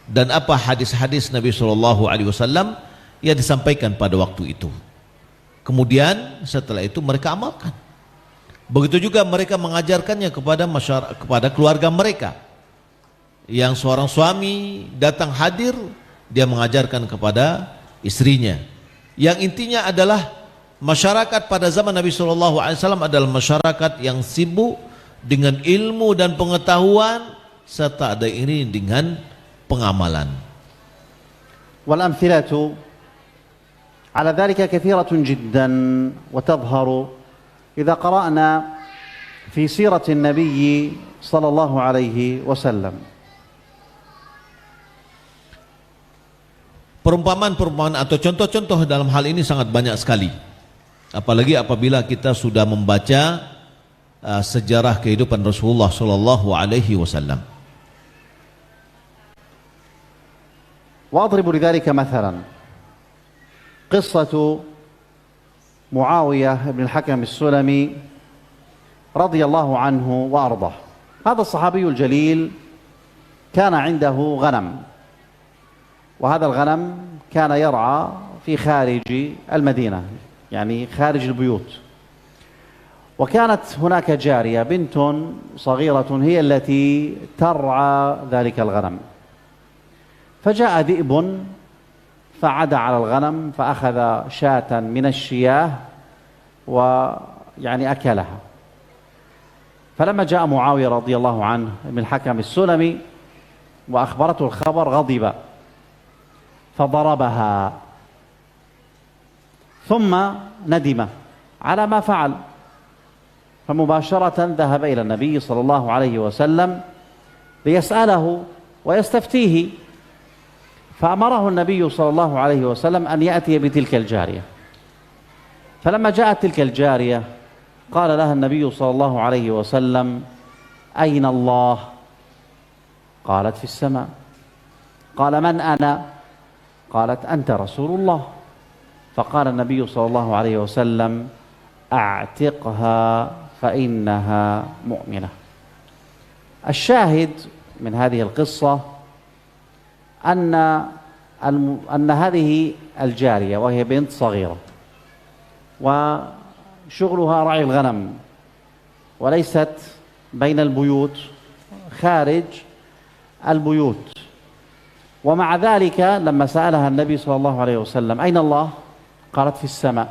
dan apa hadis-hadis Nabi SAW yang disampaikan pada waktu itu. Kemudian setelah itu mereka amalkan. Begitu juga mereka mengajarkannya kepada masyarakat, kepada keluarga mereka. Yang seorang suami datang hadir, dia mengajarkan kepada istrinya. Yang intinya adalah masyarakat pada zaman Nabi SAW adalah masyarakat yang sibuk dengan ilmu dan pengetahuan serta ada ini dengan pengamalan. والأمثلة على ذلك كثيرة جدا وتظهر إذا قرأنا في سيرة النبي صلى الله عليه وسلم. Perumpamaan-perumpamaan atau contoh-contoh dalam hal ini sangat banyak sekali. Apalagi apabila kita sudah membaca sejarah kehidupan Rasulullah sallallahu alaihi wasallam. وأضرب لذلك مثلا قصة معاوية بن الحكم السلمي رضي الله عنه وأرضاه. هذا الصحابي الجليل كان عنده غنم، وهذا الغنم كان يرعى في خارج المدينة، يعني خارج البيوت. وكانت هناك جارية بنت صغيرة هي التي ترعى ذلك الغنم، فجاء ذئب فعدى على الغنم فأخذ شاة من الشياه ويعني أكلها. فلما جاء معاوية رضي الله عنه من الحكم السلمي وأخبرته الخبر غضب فضربها، ثم ندم على ما فعل، فمباشرة ذهب إلى النبي صلى الله عليه وسلم ليسأله ويستفتيه، فأمره النبي صلى الله عليه وسلم أن يأتي بتلك الجارية. فلما جاءت تلك الجارية قال لها النبي صلى الله عليه وسلم: أين الله؟ قالت: في السماء. قال: من أنا؟ قالت: أنت رسول الله. فقال النبي صلى الله عليه وسلم: أعتقها فإنها مؤمنة. الشاهد من هذه القصة أن هذه الجارية وهي بنت صغيرة وشغلها رعي الغنم وليست بين البيوت، خارج البيوت، ومع ذلك لما سألها النبي صلى الله عليه وسلم: أين الله؟ قالت: في السماء.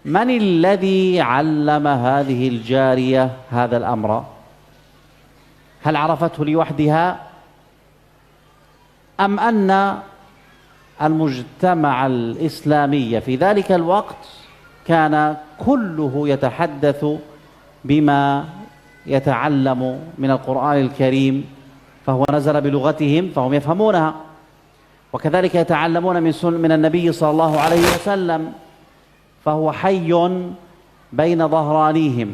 من الذي علم هذه الجارية هذا الأمر؟ هل عرفته لوحدها أم أن المجتمع الإسلامي في ذلك الوقت كان كله يتحدث بما يتعلم من القرآن الكريم، فهو نزل بلغتهم فهم يفهمونها، وكذلك يتعلمون من النبي صلى الله عليه وسلم فهو حي بين ظهرانيهم.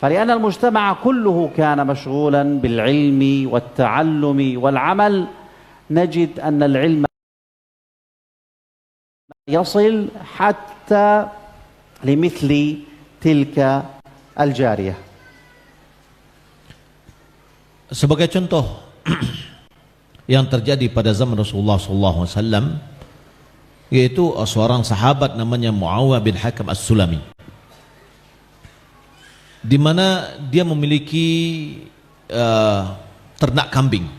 فلأن المجتمع كله كان مشغولا بالعلم والتعلم والعمل، نجد أن العلم يصل حتى لمثل تلك الجارية. Sebagai contoh yang terjadi pada zaman Rasulullah SAW, yaitu seorang sahabat namanya Muawiyah bin Hakam As-Sulami, di mana dia memiliki ternak kambing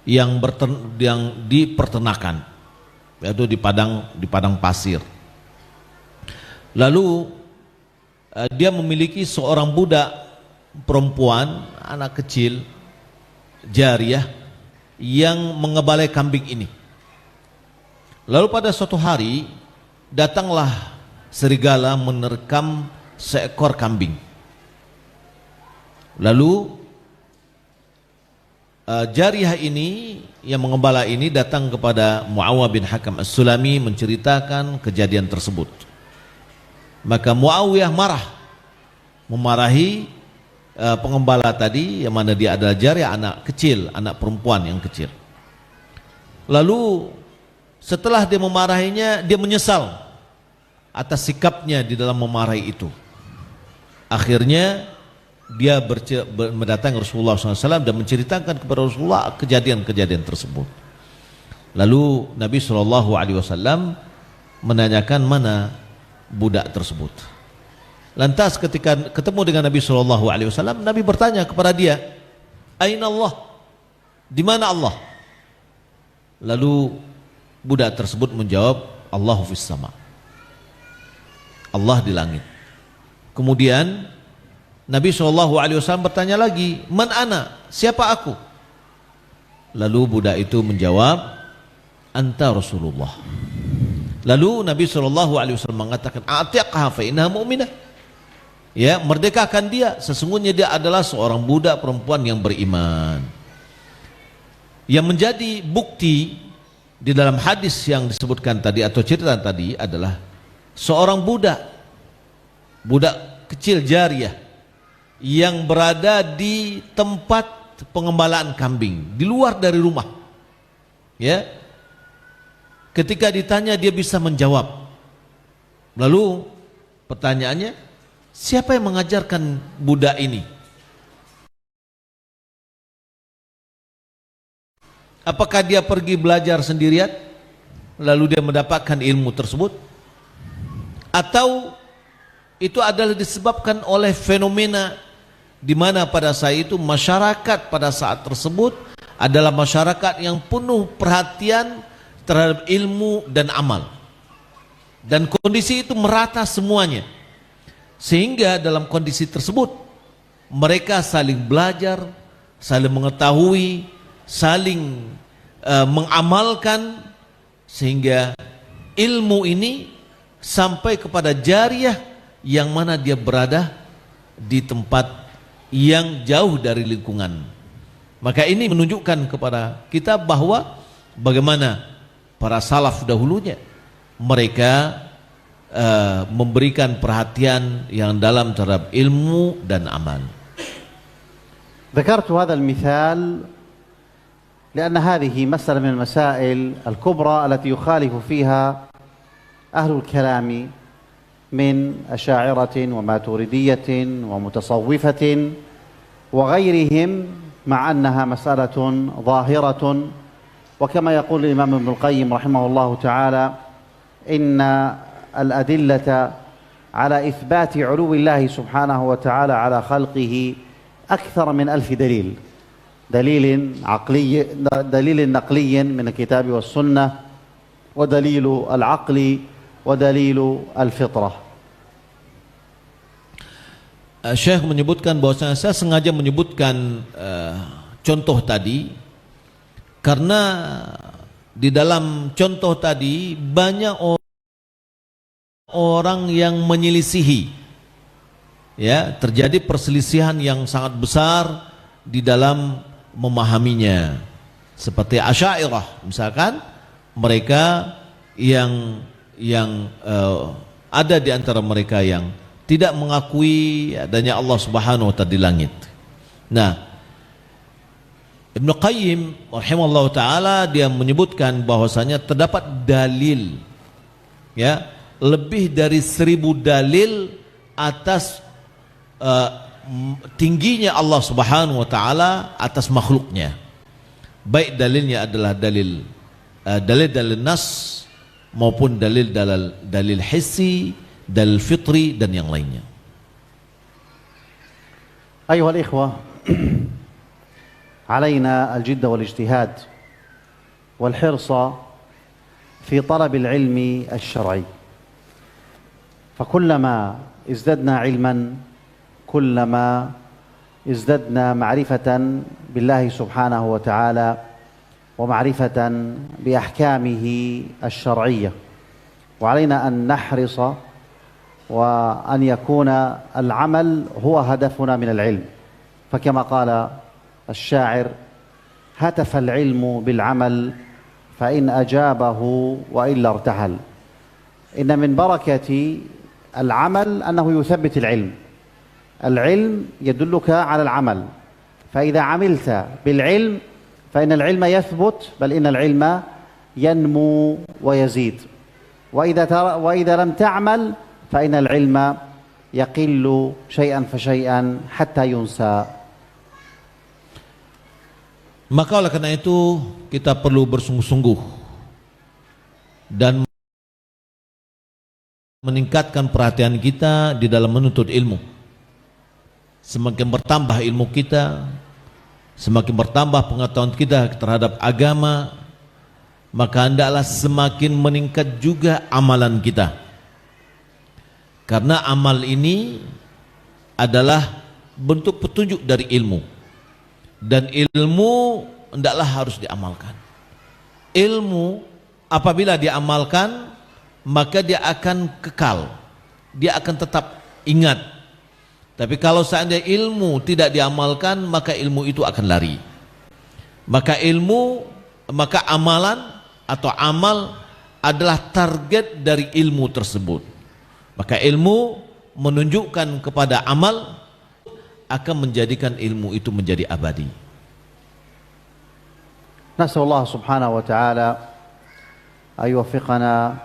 yang diperternakan, yaitu di padang pasir. Lalu dia memiliki seorang budak perempuan, anak kecil, jariyah, yang mengebalai kambing ini. Lalu pada suatu hari datanglah serigala menerkam seekor kambing. Lalu jariyah ini yang mengembala ini datang kepada Muawiyah bin Hakam As-Sulami menceritakan kejadian tersebut. Maka Muawiyah memarahi pengembala tadi, yang mana dia adalah jariyah, anak kecil, anak perempuan yang kecil. Lalu setelah dia memarahinya, dia menyesal atas sikapnya di dalam memarahi itu. Akhirnya dia mendatangi Rasulullah SAW dan menceritakan kepada Rasulullah kejadian-kejadian tersebut. Lalu Nabi SAW menanyakan mana budak tersebut. Lantas ketika ketemu dengan Nabi SAW, Nabi bertanya kepada dia, "Aina Allah?" Di mana Allah? Lalu budak tersebut menjawab, "Allahu fis sama." Allah di langit. Kemudian Nabi SAW bertanya lagi, "Man ana?" Siapa aku? Lalu budak itu menjawab, "Anta Rasulullah." Lalu Nabi SAW mengatakan, "Atiqha fa innaha mu'minah." Ya, merdekakan dia, sesungguhnya dia adalah seorang budak perempuan yang beriman. Yang menjadi bukti di dalam hadis yang disebutkan tadi atau cerita tadi adalah seorang budak kecil jariyah yang berada di tempat pengembalaan kambing di luar dari rumah. Ya, ketika ditanya dia bisa menjawab. Lalu pertanyaannya, siapa yang mengajarkan budak ini? Apakah dia pergi belajar sendirian lalu dia mendapatkan ilmu tersebut, atau itu adalah disebabkan oleh fenomena di mana pada saat itu masyarakat pada saat tersebut adalah masyarakat yang penuh perhatian terhadap ilmu dan amal, dan kondisi itu merata semuanya, sehingga dalam kondisi tersebut mereka saling belajar, saling mengetahui, saling mengamalkan, sehingga ilmu ini sampai kepada jariyah yang mana dia berada di tempat yang jauh dari lingkungan. Maka ini menunjukkan kepada kita bahwa bagaimana para salaf dahulunya mereka memberikan perhatian yang dalam terhadap ilmu dan amal. ذكرت هذا المثال لأن هذه مسألة من المسائل الكبرى التي يخالف فيها أهل الكلام من أشاعرة وماتريدية ومتصوفة وغيرهم، مع أنها مسألة ظاهرة. وكما يقول الإمام ابن القيم رحمه الله تعالى: إن الأدلة على إثبات علو الله سبحانه وتعالى على خلقه أكثر من 1000 دليل، دليل نقلي من الكتاب والسنة، ودليل العقل، ودليل الفطرة. Syekh menyebutkan bahwasanya saya sengaja menyebutkan contoh tadi karena di dalam contoh tadi banyak orang yang menyelisihi, ya, terjadi perselisihan yang sangat besar di dalam memahaminya. Seperti Asy'ariyah misalkan, mereka yang ada di antara mereka yang tidak mengakui adanya Allah Subhanahu wa taala di langit. Nah, Ibnu Qayyim rahimahullah taala dia menyebutkan bahwasanya terdapat dalil, ya, lebih dari 1000 dalil atas tingginya Allah Subhanahu wa taala atas makhluknya. Baik dalilnya adalah dalil nas maupun dalil hissi, dalil fitri dan yang lainnya. أيها الإخوة، علينا الجد والاجتهاد والحرص في طلب العلم الشرعي، فكلما ازددنا علما كلما ازددنا معرفة بالله سبحانه وتعالى ومعرفة بأحكامه الشرعية، وعلينا أن نحرص وأن يكون العمل هو هدفنا من العلم، فكما قال الشاعر: هتف العلم بالعمل فإن أجابه وإلا ارتحل. إن من بركة العمل أنه يثبت العلم، العلم يدلك على العمل، فإذا عملت بالعلم فإن العلم يثبت، بل إن العلم ينمو ويزيد، وإذا لم تعمل فإن العلم يقل شيئا فشيئا حتى ينسى. Maka oleh karena itu kita perlu bersungguh-sungguh dan meningkatkan perhatian kita di dalam menuntut ilmu. Semakin bertambah ilmu kita, semakin bertambah pengetahuan kita terhadap agama, maka hendaklah semakin meningkat juga amalan kita. Karena amal ini adalah bentuk petunjuk dari ilmu, dan ilmu hendaklah harus diamalkan. Ilmu apabila diamalkan, maka dia akan kekal, dia akan tetap ingat. Tapi kalau seandainya ilmu tidak diamalkan, maka ilmu itu akan lari. Maka amalan atau amal adalah target dari ilmu tersebut. Maka ilmu menunjukkan kepada amal akan menjadikan ilmu itu menjadi abadi. Nasallallahu subhanahu wa ta'ala an yuwaffiqana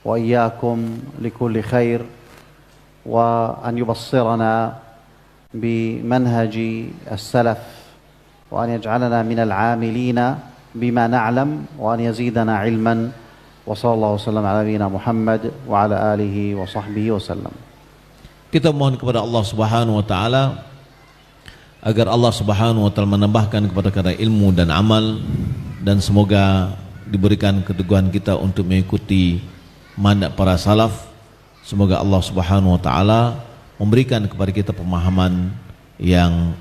wa iyyakum likulli khair wa an yubassirana bimanhaji as-salaf wa an yaj'alana minal 'amilina bima na'lam wa an yazidana 'ilman. Wa sallallahu wasallam ala nabiyyina Muhammad wa ala alihi wa sahbihi wasallam. Kita mohon kepada Allah Subhanahu wa taala agar Allah Subhanahu wa taala menambahkan kepada kita ilmu dan amal, dan semoga diberikan keteguhan kita untuk mengikuti manhaj para salaf. Semoga Allah Subhanahu wa taala memberikan kepada kita pemahaman yang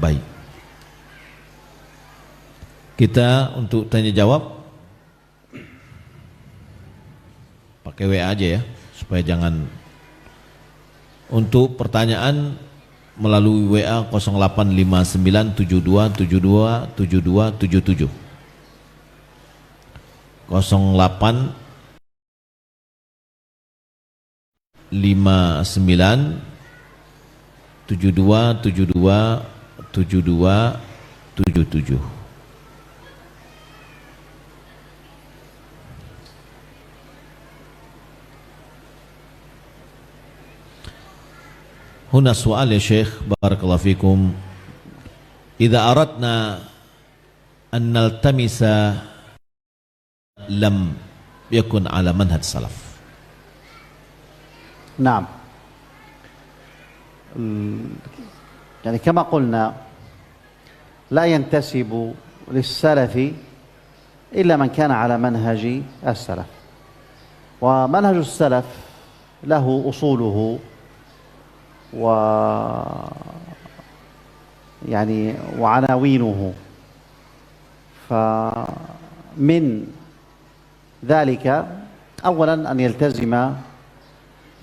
baik. Kita untuk tanya jawab pakai WA aja ya, supaya jangan. Untuk pertanyaan melalui WA 085972727277 085972727277. هنا سؤال يا شيخ بارك الله فيكم. إذا أردنا أن نلتمس لم يكن على منهج السلف. نعم، يعني كما قلنا لا ينتسب للسلف إلا من كان على منهج السلف، ومنهج السلف له أصوله وعناوينه، فمن ذلك أولا أن يلتزم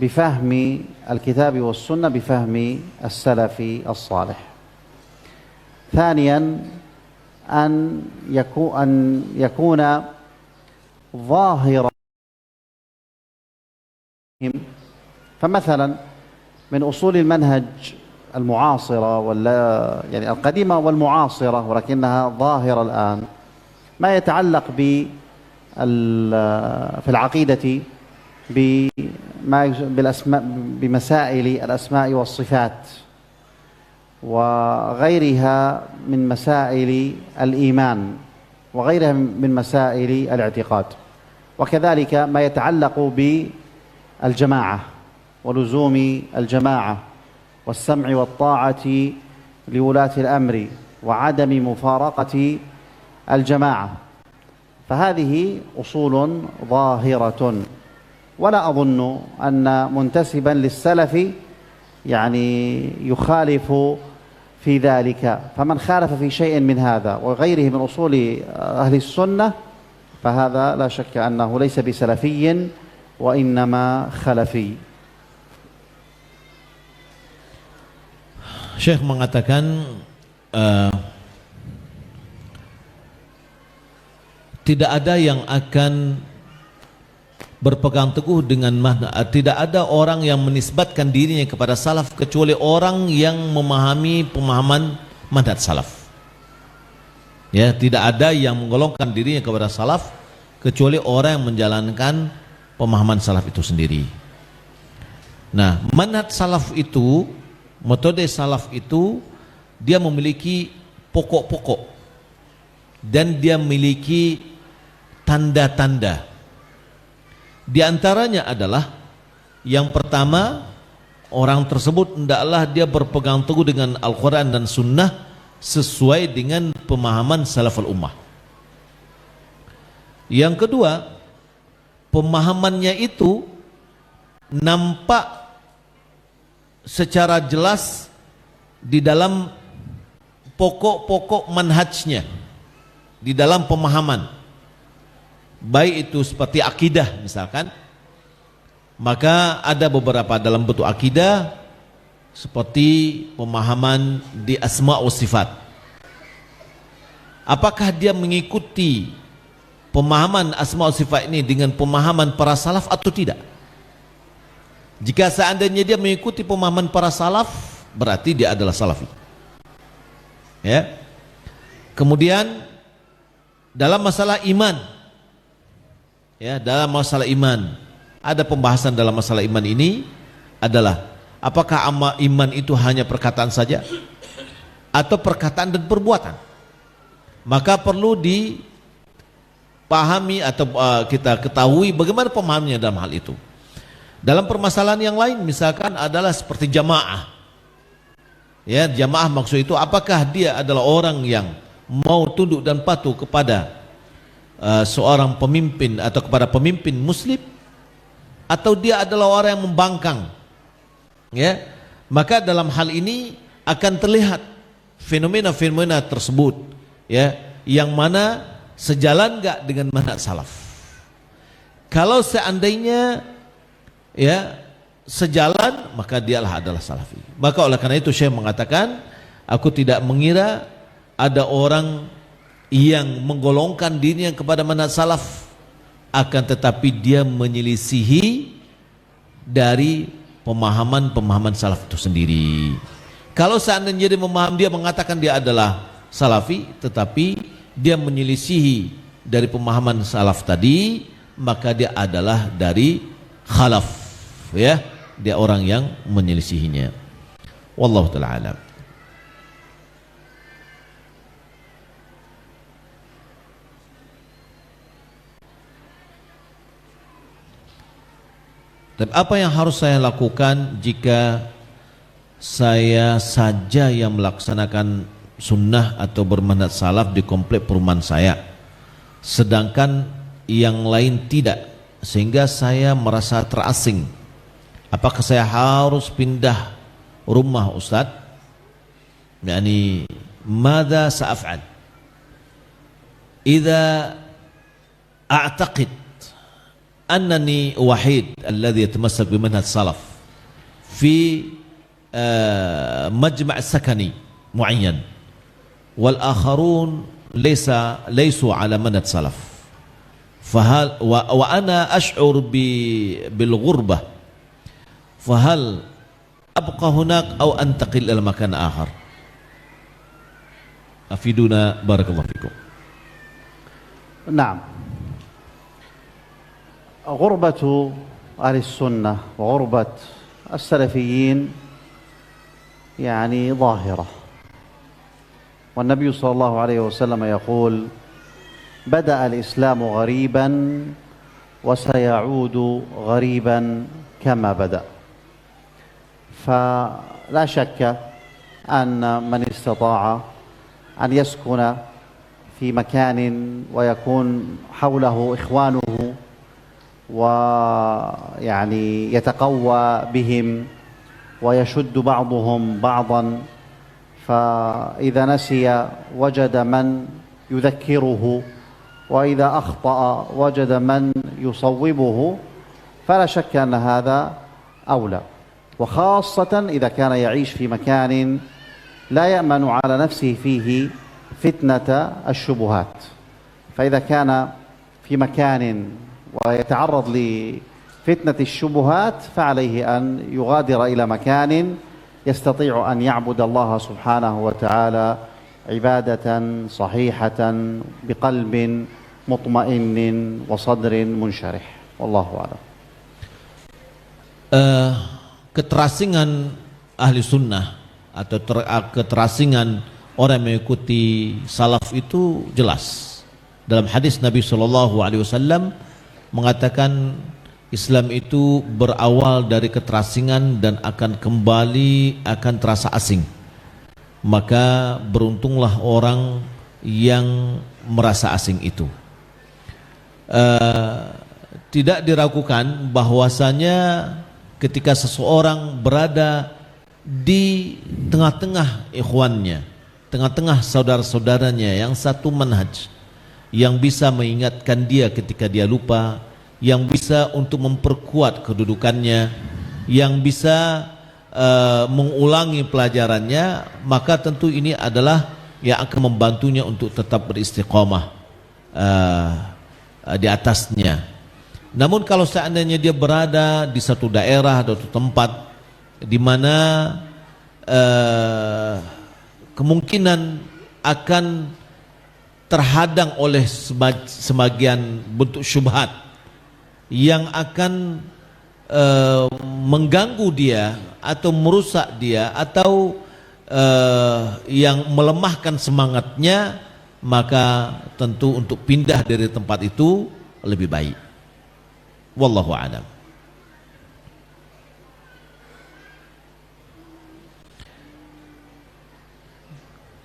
بفهم الكتاب والسنة بفهم السلف الصالح. ثانيا أن يكون ظاهرا، فمثلا من أصول المنهج المعاصرة يعني القديمة والمعاصرة ولكنها ظاهرة الآن ما يتعلق في العقيدة بمسائل الأسماء والصفات وغيرها من مسائل الإيمان وغيرها من مسائل الاعتقاد. وكذلك ما يتعلق بالجماعة ولزوم الجماعة والسمع والطاعة لولاة الأمر وعدم مفارقة الجماعة، فهذه أصول ظاهرة، ولا أظن أن منتسبا للسلف يعني يخالف في ذلك. فمن خالف في شيء من هذا وغيره من أصول أهل السنة فهذا لا شك أنه ليس بسلفي وإنما خلفي. Syekh mengatakan tidak ada yang akan berpegang teguh dengan tidak ada orang yang menisbatkan dirinya kepada salaf kecuali orang yang memahami pemahaman manhaj salaf. Ya, tidak ada yang menggolongkan dirinya kepada salaf kecuali orang yang menjalankan pemahaman salaf itu sendiri. Nah, manhaj salaf itu, metode salaf itu, dia memiliki pokok-pokok dan dia memiliki tanda-tanda. Di antaranya adalah yang pertama, orang tersebut hendaklah dia berpegang teguh dengan Al-Quran dan Sunnah sesuai dengan pemahaman salaful ummah. Yang kedua, pemahamannya itu nampak secara jelas di dalam pokok-pokok manhajnya, di dalam pemahaman. Baik itu seperti akidah misalkan, maka ada beberapa dalam bentuk akidah seperti pemahaman di asma wa sifat. Apakah dia mengikuti pemahaman asma wa sifat ini dengan pemahaman para salaf atau tidak? Jika seandainya dia mengikuti pemahaman para salaf, berarti dia adalah salafi. Ya. Kemudian dalam masalah iman, ya, dalam masalah iman, ada pembahasan dalam masalah iman ini adalah apakah iman itu hanya perkataan saja atau perkataan dan perbuatan. Maka perlu dipahami atau kita ketahui bagaimana pemahamannya dalam hal itu. Dalam permasalahan yang lain misalkan adalah seperti jamaah. Ya, jamaah maksud itu apakah dia adalah orang yang mau tunduk dan patuh kepada seorang pemimpin atau kepada pemimpin muslim, atau dia adalah orang yang membangkang. Ya, maka dalam hal ini akan terlihat fenomena-fenomena tersebut, ya, yang mana sejalan enggak dengan manhaj salaf. Kalau seandainya ya sejalan, maka dialah adalah salafi. Maka oleh karena itu saya mengatakan, aku tidak mengira ada orang yang menggolongkan dirinya kepada manhaj salaf, akan tetapi dia menyelisihi dari pemahaman salaf itu sendiri. Kalau seandainya dia mengatakan dia adalah salafi, tetapi dia menyelisihi dari pemahaman salaf tadi, maka dia adalah dari khalaf, ya, dia orang yang menyelisihinya. Wallahu ta'ala alam. Dan apa yang harus saya lakukan jika saya saja yang melaksanakan sunnah atau bermanhaj salaf di komplek perumahan saya, sedangkan yang lain tidak, sehingga saya merasa terasing? Apakah saya harus pindah rumah, Ustaz? Yani madza sa'af'al idza a'taqid annani wahid alladhi yatamassak bimanhaj salaf fi majma' sakani muayyan wal akharun laysu ala manhaj salaf, fahal wa ana ash'ur bil ghurbah, fahal abqa hunak aw antaqil ila makan akhar? Afiduna barakallahu fikum. نعم، غربة أهل السنة وغربة السلفيين يعني ظاهرة، والنبي صلى الله عليه وسلم يقول: بدأ الإسلام غريبا وسيعود غريبا كما بدأ. فلا شك أن من استطاع أن يسكن في مكان ويكون حوله إخوانه ويعني يتقوى بهم ويشد بعضهم بعضا، فإذا نسي وجد من يذكره، وإذا أخطأ وجد من يصوبه، فلا شك أن هذا أولى، وخاصة إذا كان يعيش في مكان لا يأمن على نفسه فيه فتنة الشبهات. فإذا كان في مكان ويتعرض لفتنة الشبهات فعليه أن يغادر إلى مكان يستطيع أن يعبد الله سبحانه وتعالى عبادة صحيحة بقلب مطمئن وصدر منشرح. والله أعلم. Keterasingan ahli sunnah atau keterasingan orang yang mengikuti salaf itu jelas. Dalam hadis Nabi SAW mengatakan Islam itu berawal dari keterasingan dan akan kembali akan terasa asing. Maka beruntunglah orang yang merasa asing itu. Tidak diragukan bahwasanya ketika seseorang berada di tengah-tengah ikhwannya, tengah-tengah saudara-saudaranya yang satu manhaj, yang bisa mengingatkan dia ketika dia lupa, yang bisa untuk memperkuat kedudukannya, yang bisa mengulangi pelajarannya, maka tentu ini adalah yang akan membantunya untuk tetap beristiqamah di atasnya. Namun kalau seandainya dia berada di satu daerah atau tempat di mana kemungkinan akan terhadang oleh sebagian bentuk syubhat yang akan mengganggu dia atau merusak dia atau yang melemahkan semangatnya, maka tentu untuk pindah dari tempat itu lebih baik. Wallahu a'lam.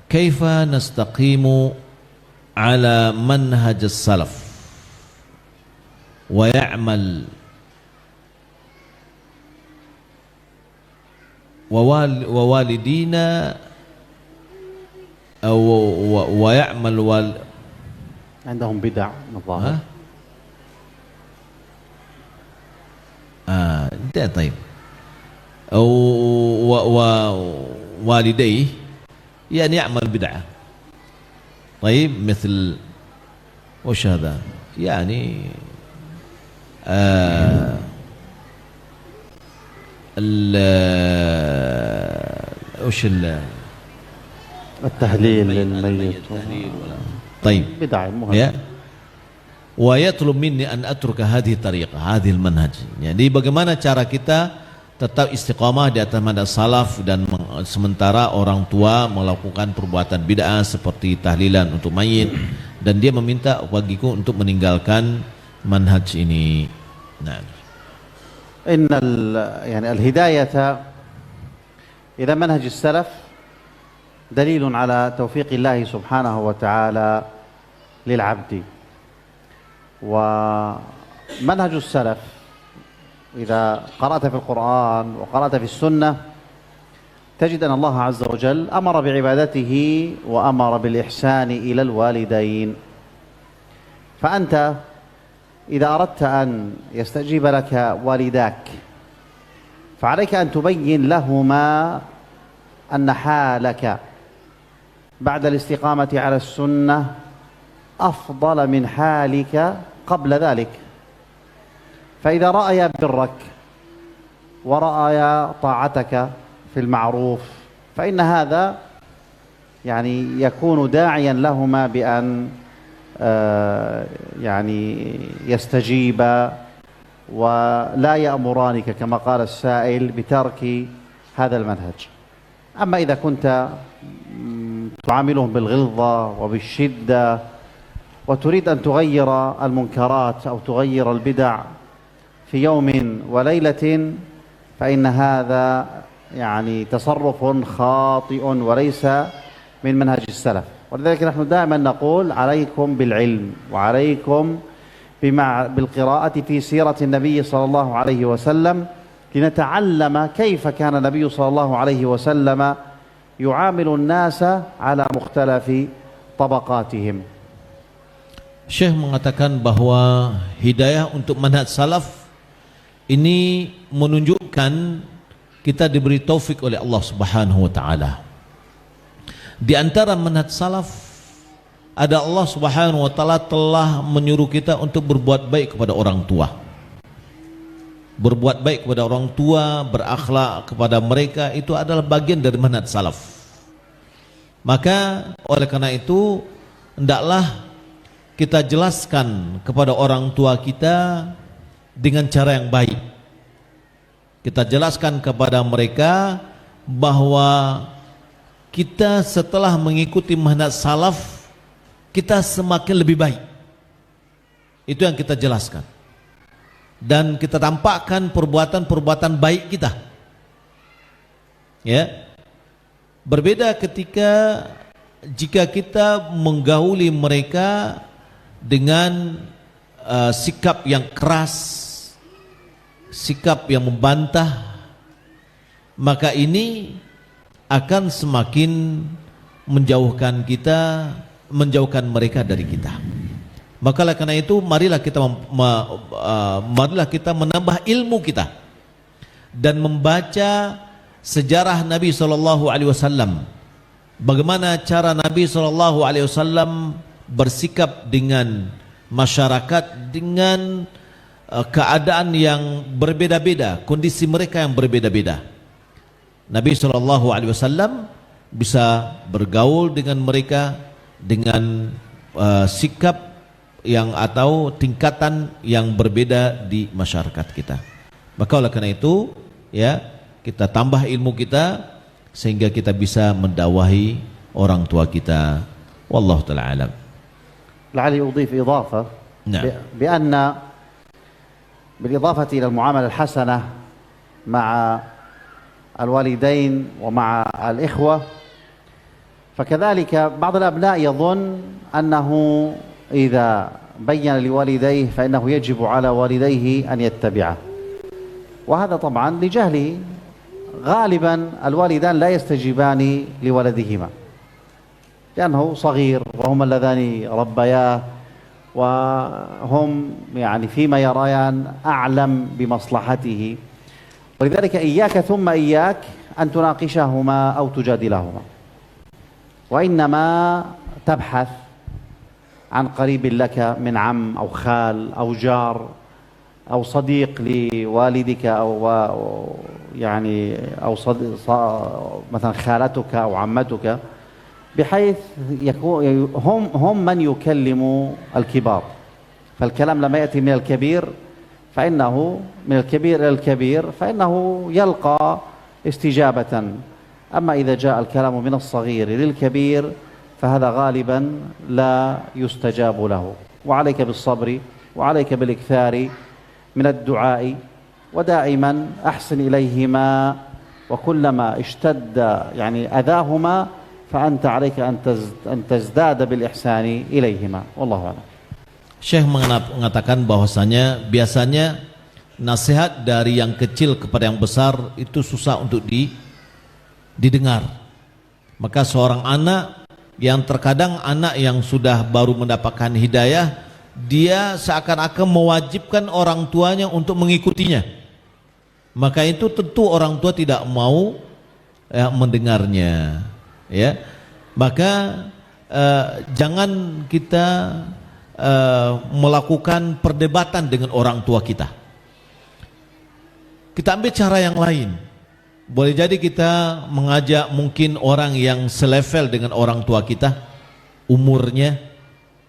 Kaifa nastaqimu ala manhaj as-salaf wa ya'mal wa walidina wa ya'mal عندهم بدع الظاهر. ده طيب أو ووالديه يعني يعمل بدعة. طيب مثل وش هذا يعني وش التهليل للميت. طيب بدعة مهمة. Wa yatlub minni an atruka hadhihi tariqah, hadhil manhaj. Jadi bagaimana cara kita tetap istiqamah di atas manhaj salaf dan sementara orang tua melakukan perbuatan bid'ah seperti tahlilan untuk mayit, dan dia meminta bagiku untuk meninggalkan manhaj ini. Nah, يعني الهداية إلى منهج السلف دليل على توفيق الله سبحانه وتعالى للعبد. ومنهج السلف إذا قرأت في القرآن وقرأت في السنة تجد أن الله عز وجل أمر بعبادته وأمر بالإحسان إلى الوالدين. فأنت إذا أردت أن يستجيب لك والداك فعليك أن تبين لهما أن حالك بعد الاستقامة على السنة أفضل من حالك قبل ذلك. فإذا رأيا برك ورأيا طاعتك في المعروف فإن هذا يعني يكون داعيا لهما بأن يعني يستجيبا ولا يأمرانك كما قال السائل بترك هذا المنهج. أما إذا كنت تعاملهم بالغلظة وبالشدة وتريد أن تغير المنكرات أو تغير البدع في يوم وليلة فإن هذا يعني تصرف خاطئ وليس من منهج السلف. ولذلك نحن دائما نقول عليكم بالعلم وعليكم بالقراءة في سيرة النبي صلى الله عليه وسلم لنتعلم كيف كان النبي صلى الله عليه وسلم يعامل الناس على مختلف طبقاتهم. Syekh mengatakan bahwa hidayah untuk manhaj salaf ini menunjukkan kita diberi taufik oleh Allah Subhanahu wa taala. Di antara manhaj salaf ada Allah Subhanahu wa taala telah menyuruh kita untuk berbuat baik kepada orang tua. Berbuat baik kepada orang tua, berakhlak kepada mereka, itu adalah bagian dari manhaj salaf. Maka oleh karena itu hendaklah kita jelaskan kepada orang tua kita dengan cara yang baik. Kita jelaskan kepada mereka bahwa kita setelah mengikuti manhaj salaf, kita semakin lebih baik. Itu yang kita jelaskan. Dan kita tampakkan perbuatan-perbuatan baik kita. Ya. Berbeda ketika jika kita menggauli mereka dengan sikap yang keras, sikap yang membantah, maka ini akan semakin menjauhkan mereka dari kita. Maka karena itu marilah kita menambah ilmu kita dan membaca sejarah Nabi SAW. Bagaimana cara Nabi SAW bersikap dengan masyarakat dengan keadaan yang berbeda-beda, kondisi mereka yang berbeda-beda. Nabi SAW bisa bergaul dengan mereka dengan sikap yang atau tingkatan yang berbeda di masyarakat kita. Maka oleh karena itu ya, kita tambah ilmu kita sehingga kita bisa mendakwahi orang tua kita. Wallahu ta'ala alam. لعلي أضيف إضافة بأن بالإضافة إلى المعاملة الحسنة مع الوالدين ومع الإخوة، فكذلك بعض الأبناء يظن أنه إذا بين لوالديه فإنه يجب على والديه أن يتبعه، وهذا طبعا لجهله. غالبا الوالدان لا يستجيبان لولدهما لأنه صغير وهم اللذان ربياه وهم يعني فيما يريان أعلم بمصلحته، ولذلك إياك ثم إياك أن تناقشهما أو تجادلهما، وإنما تبحث عن قريب لك من عم أو خال أو جار أو صديق لوالدك أو يعني أو مثلا خالتك أو عمتك، بحيث هم من يكلموا الكبار. فالكلام لما يأتي من الكبير فإنه من الكبير إلى الكبير فإنه يلقى استجابة، أما إذا جاء الكلام من الصغير للكبير فهذا غالبا لا يستجاب له. وعليك بالصبر وعليك بالإكثار من الدعاء، ودائما أحسن إليهما، وكلما اشتد يعني أذاهما فأنت عليك أن تزداد بالإحسان إليهما. والله أعلم. Syekh mengatakan bahwasanya biasanya nasihat dari yang kecil kepada yang besar itu susah untuk didengar. Maka seorang anak yang terkadang anak yang sudah baru mendapatkan hidayah, dia seakan-akan mewajibkan orang tuanya untuk mengikutinya. Maka itu tentu orang tua tidak mau mendengarnya. Ya, maka jangan kita melakukan perdebatan dengan orang tua kita. Kita ambil cara yang lain. Boleh jadi kita mengajak mungkin orang yang selevel dengan orang tua kita, umurnya,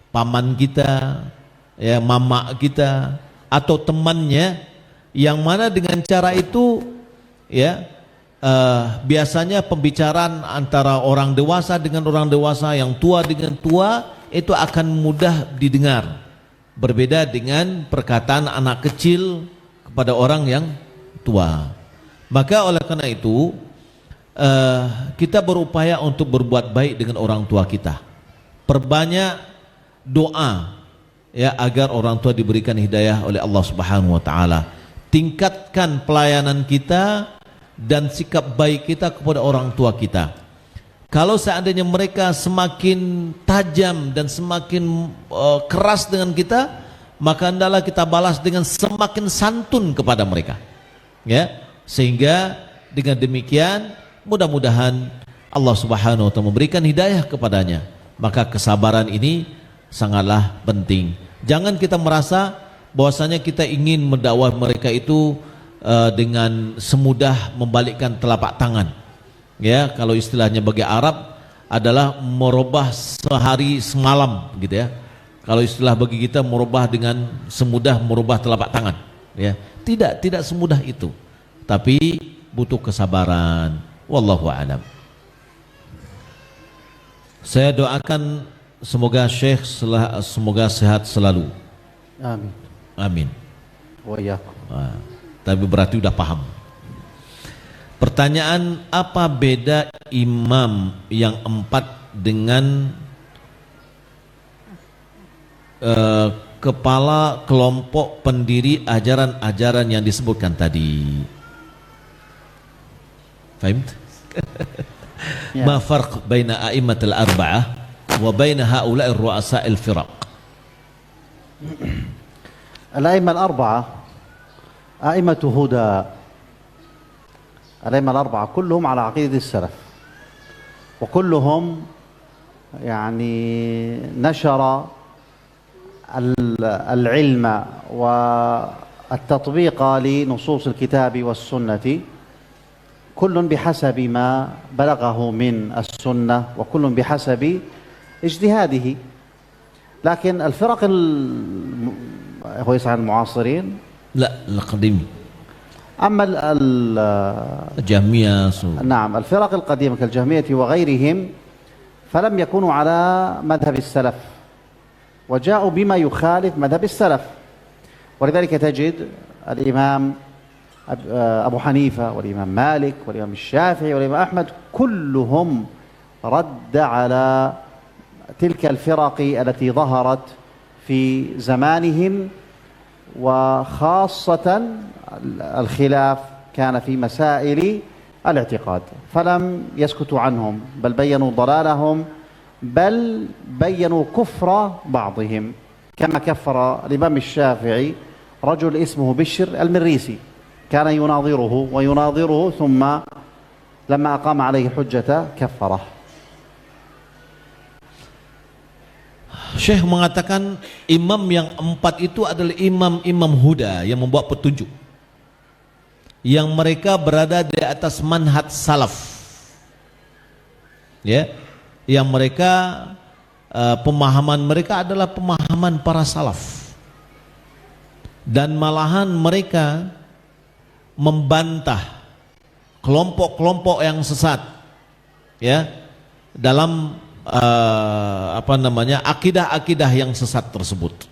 paman kita, ya, mama kita, atau temannya, yang mana dengan cara itu, ya. Biasanya pembicaraan antara orang dewasa dengan orang dewasa, yang tua dengan tua, itu akan mudah didengar. Berbeda dengan perkataan anak kecil kepada orang yang tua. Maka oleh karena itu kita berupaya untuk berbuat baik dengan orang tua kita. Perbanyak doa ya agar orang tua diberikan hidayah oleh Allah Subhanahu wa taala. Tingkatkan pelayanan kita dan sikap baik kita kepada orang tua kita. Kalau seandainya mereka semakin tajam dan semakin keras dengan kita, maka hendaklah kita balas dengan semakin santun kepada mereka. Ya, sehingga dengan demikian mudah-mudahan Allah Subhanahu wa taala memberikan hidayah kepadanya. Maka kesabaran ini sangatlah penting. Jangan kita merasa bahwasanya kita ingin mendakwah mereka itu dengan semudah membalikkan telapak tangan. Ya, kalau istilahnya bagi Arab adalah merubah sehari semalam gitu ya. Kalau istilah bagi kita merubah dengan semudah merubah telapak tangan, ya. Tidak semudah itu. Tapi butuh kesabaran. Wallahu a'lam. Saya doakan semoga Syekh semoga sehat selalu. Amin. Amin. Wa iyyakum. Tapi berarti udah paham. Pertanyaan, apa beda imam yang 4 dengan kepala kelompok pendiri ajaran-ajaran yang disebutkan tadi? Fahim? Ya. Ma farq baina a'immatil arba'ah wa baina ha'ula'ir ru'asa'il firaq? الأئمة الأربعة أئمة هدى. الأئمة الأربعة كلهم على عقيدة السلف، وكلهم يعني نشر العلم والتطبيق لنصوص الكتاب والسنة، كل بحسب ما بلغه من السنة وكل بحسب اجتهاده. لكن الفرق المعاصرين لا القديم، أما الجهمية نعم الفرق القديمة كالجهمية وغيرهم فلم يكونوا على مذهب السلف وجاءوا بما يخالف مذهب السلف. ولذلك تجد الإمام أبو حنيفة والإمام مالك والإمام الشافعي والإمام أحمد كلهم رد على تلك الفرق التي ظهرت في زمانهم، وخاصة الخلاف كان في مسائل الاعتقاد، فلم يسكتوا عنهم بل بينوا ضلالهم، بل بينوا كفر بعضهم، كما كفر الإمام الشافعي رجل اسمه بشر المريسي، كان يناظره ثم لما أقام عليه حجة كفره. Syekh mengatakan imam yang 4 itu adalah imam-imam huda yang membawa petunjuk, yang mereka berada di atas manhaj salaf, ya, yang mereka pemahaman mereka adalah pemahaman para salaf, dan malahan mereka membantah kelompok-kelompok yang sesat, ya, dalam akidah-akidah yang sesat tersebut.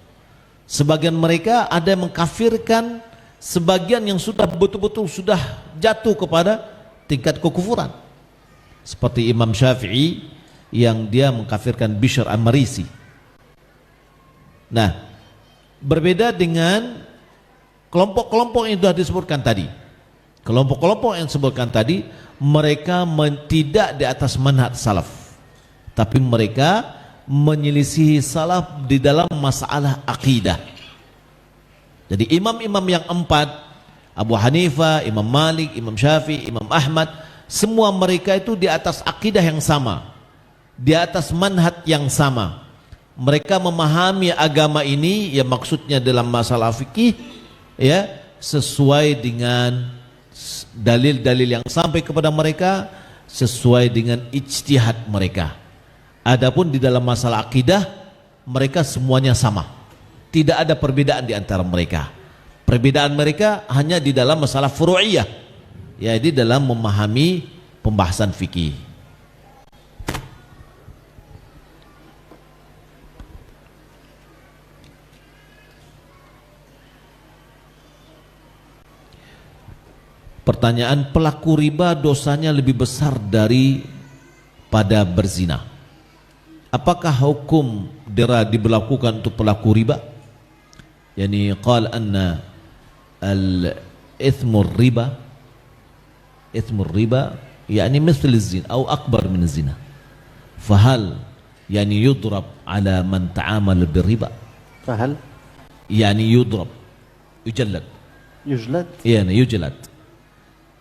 Sebagian mereka ada yang mengkafirkan, sebagian yang sudah betul-betul sudah jatuh kepada tingkat kekufuran, seperti Imam Syafi'i yang dia mengkafirkan Bishr al-Marisi. Nah, berbeda dengan kelompok-kelompok yang sudah disebutkan tadi. Kelompok-kelompok yang disebutkan tadi, mereka tidak di atas manhaj salaf, tapi mereka menyelisihi salaf di dalam masalah akidah. Jadi imam-imam yang 4, Abu Hanifah, Imam Malik, Imam Syafi'i, Imam Ahmad, semua mereka itu di atas akidah yang sama, di atas manhaj yang sama. Mereka memahami agama ini, ya maksudnya dalam masalah fikih, ya, sesuai dengan dalil-dalil yang sampai kepada mereka, sesuai dengan ijtihad mereka. Adapun di dalam masalah akidah, mereka semuanya sama. Tidak ada perbedaan di antara mereka. Perbedaan mereka hanya di dalam masalah furu'iyah, yaitu dalam memahami pembahasan fikih. Pertanyaan, pelaku riba dosanya lebih besar daripada berzina. Apakah hukum dera diberlakukan untuk pelaku riba? Yani qal anna al-ithmur riba yani mithl az-zina atau akbar min az-zina. Fahal yani yudrab ala man ta'amala bir-riba? فهل يعني يضرب يجلد يعني يجلد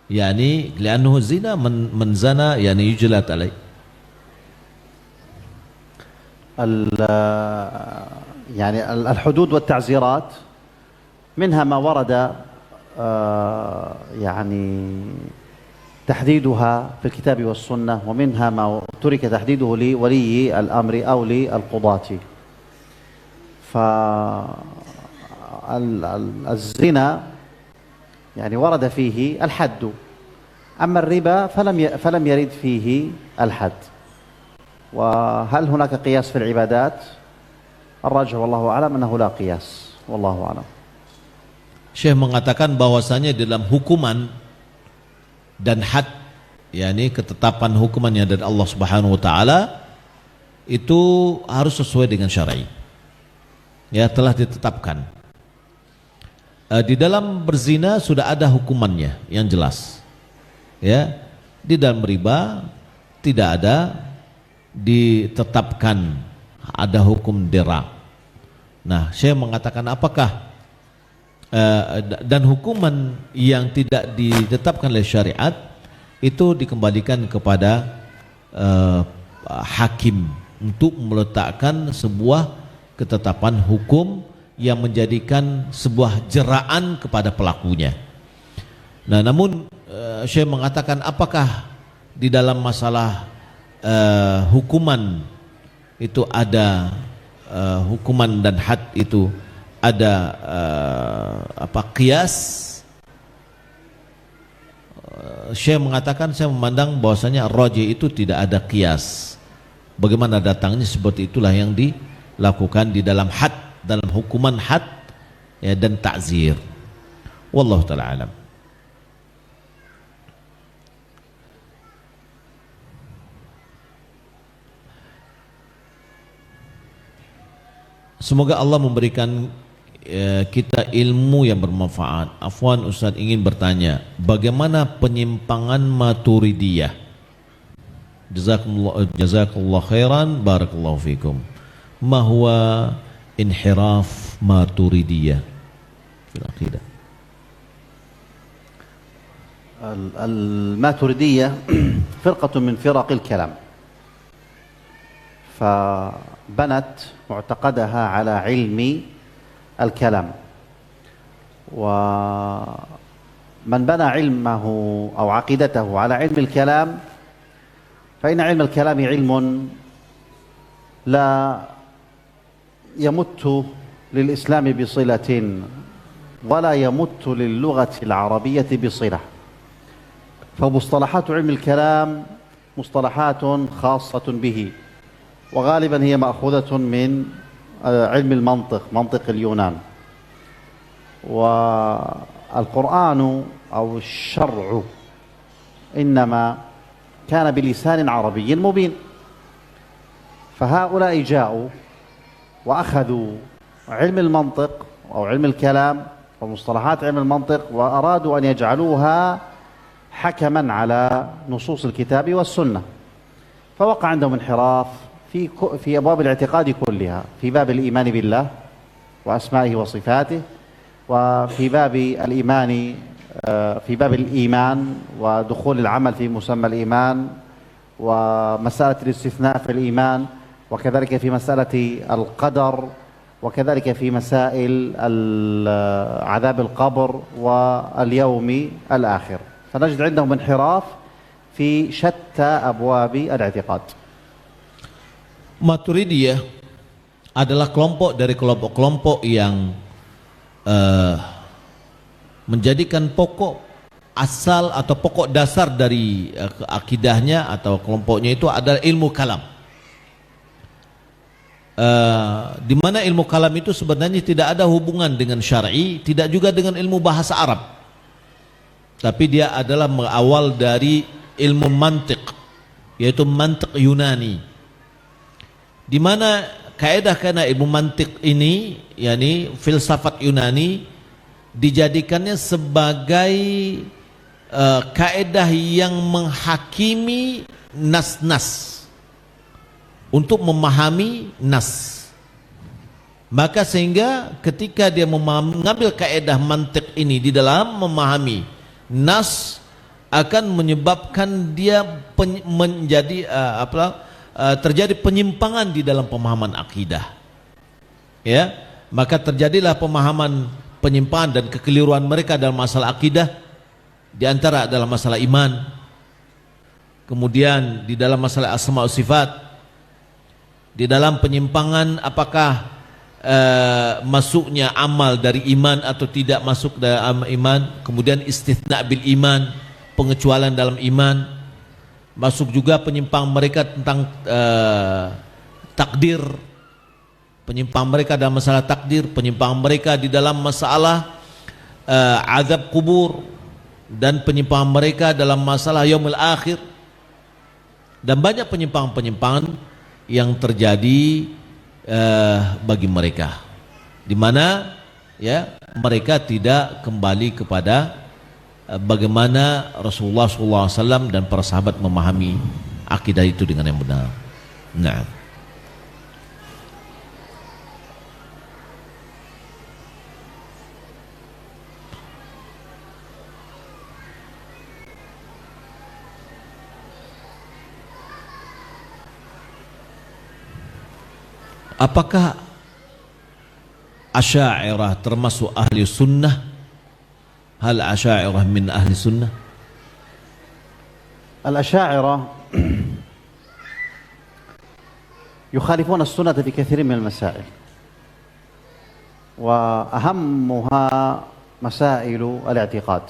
يعني لأنه زنا من زنا يعني يجلد عليه. يعني الحدود والتعزيرات منها ما ورد يعني تحديدها في الكتاب والسنة، ومنها ما ترك تحديده لولي الأمر أو للقضاة. فالزنا يعني ورد فيه الحد، أما الربا فلم يرد فيه الحد. وهل هناك قياس في العبادات؟ الراجح والله أعلم أنه لا قياس، والله أعلم. Syekh mengatakan bahwasanya dalam hukuman dan had, yakni ketetapan hukumannya dari Allah Subhanahu wa taala itu harus sesuai dengan syar'i. Ya, telah ditetapkan. Di dalam berzina sudah ada hukumannya yang jelas. Ya, di dalam riba tidak ada ditetapkan ada hukum dera. Nah, saya mengatakan apakah dan hukuman yang tidak ditetapkan oleh syariat itu dikembalikan kepada hakim untuk meletakkan sebuah ketetapan hukum yang menjadikan sebuah jeraan kepada pelakunya. Nah, namun saya mengatakan apakah di dalam masalah hukuman itu ada hukuman dan had itu ada qiyas? Syekh mengatakan, saya memandang bahwasanya rajih itu tidak ada qiyas. Bagaimana datangnya seperti itulah yang dilakukan di dalam had, dalam hukuman had ya, dan ta'zir. Wallahu ta'ala alam. Semoga Allah memberikan kita ilmu yang bermanfaat. Afwan, Ustaz ingin bertanya, bagaimana penyimpangan Maturidiyah? Jazakallah khairan, barakallahu fikum. Ma huwa inhiraf Maturidiyah fil aqidah? الماتريدية فرقة من فرق الكلام، فبنت معتقدها على علم الكلام، ومن بنى علمه أو عقيدته على علم الكلام فإن علم الكلام علم لا يمت للإسلام بصلة ولا يمت للغة العربية بصلة. فمصطلحات علم الكلام مصطلحات خاصة به، وغالبا هي مأخوذة من علم المنطق، منطق اليونان. والقرآن أو الشرع إنما كان بلسان عربي مبين، فهؤلاء جاءوا وأخذوا علم المنطق أو علم الكلام ومصطلحات علم المنطق وأرادوا أن يجعلوها حكما على نصوص الكتاب والسنة، فوقع عندهم انحراف في أبواب الاعتقاد كلها، في باب الإيمان بالله وأسمائه وصفاته، وفي باب الإيمان في باب الإيمان ودخول العمل في مسمى الإيمان، ومسألة الاستثناء في الإيمان، وكذلك في مسألة القدر، وكذلك في مسائل عذاب القبر واليوم الآخر. فنجد عندهم انحراف في شتى أبواب الاعتقاد. Maturidiyah adalah kelompok dari kelompok-kelompok yang menjadikan pokok asal atau pokok dasar dari akidahnya atau kelompoknya itu adalah ilmu kalam. Di mana ilmu kalam itu sebenarnya tidak ada hubungan dengan syar'i, tidak juga dengan ilmu bahasa Arab. tapi dia adalah berawal dari ilmu mantiq, yaitu mantiq Yunani, di mana kaidah-kaidah ilmu mantiq ini, yakni filsafat Yunani, dijadikannya sebagai kaidah yang menghakimi nas-nas, untuk memahami nas. Maka sehingga ketika dia mengambil kaidah mantiq ini di dalam memahami nas, akan menyebabkan dia menjadi terjadi penyimpangan di dalam pemahaman akidah. Ya, maka terjadilah pemahaman penyimpangan dan kekeliruan mereka dalam masalah akidah, di antara dalam masalah iman, kemudian di dalam masalah asma wa sifat, di dalam penyimpangan apakah masuknya amal dari iman atau tidak masuk dalam iman, kemudian istitsna bil iman, pengecualian dalam iman, masuk juga penyimpang mereka tentang takdir, penyimpang mereka dalam masalah takdir, penyimpang mereka di dalam masalah azab kubur, dan penyimpangan mereka dalam masalah yaumul akhir, dan banyak penyimpangan-penyimpangan yang terjadi bagi mereka, di mana ya mereka tidak kembali kepada bagaimana Rasulullah SAW dan para sahabat memahami akidah itu dengan yang benar. Nah, apakah Asy'ariyah termasuk ahli sunnah? Hal Asy'ariyah min ahli sunnah? الأشاعرة يخالفون السنة في كثير من المسائل، وأهمها مسائل الاعتقاد،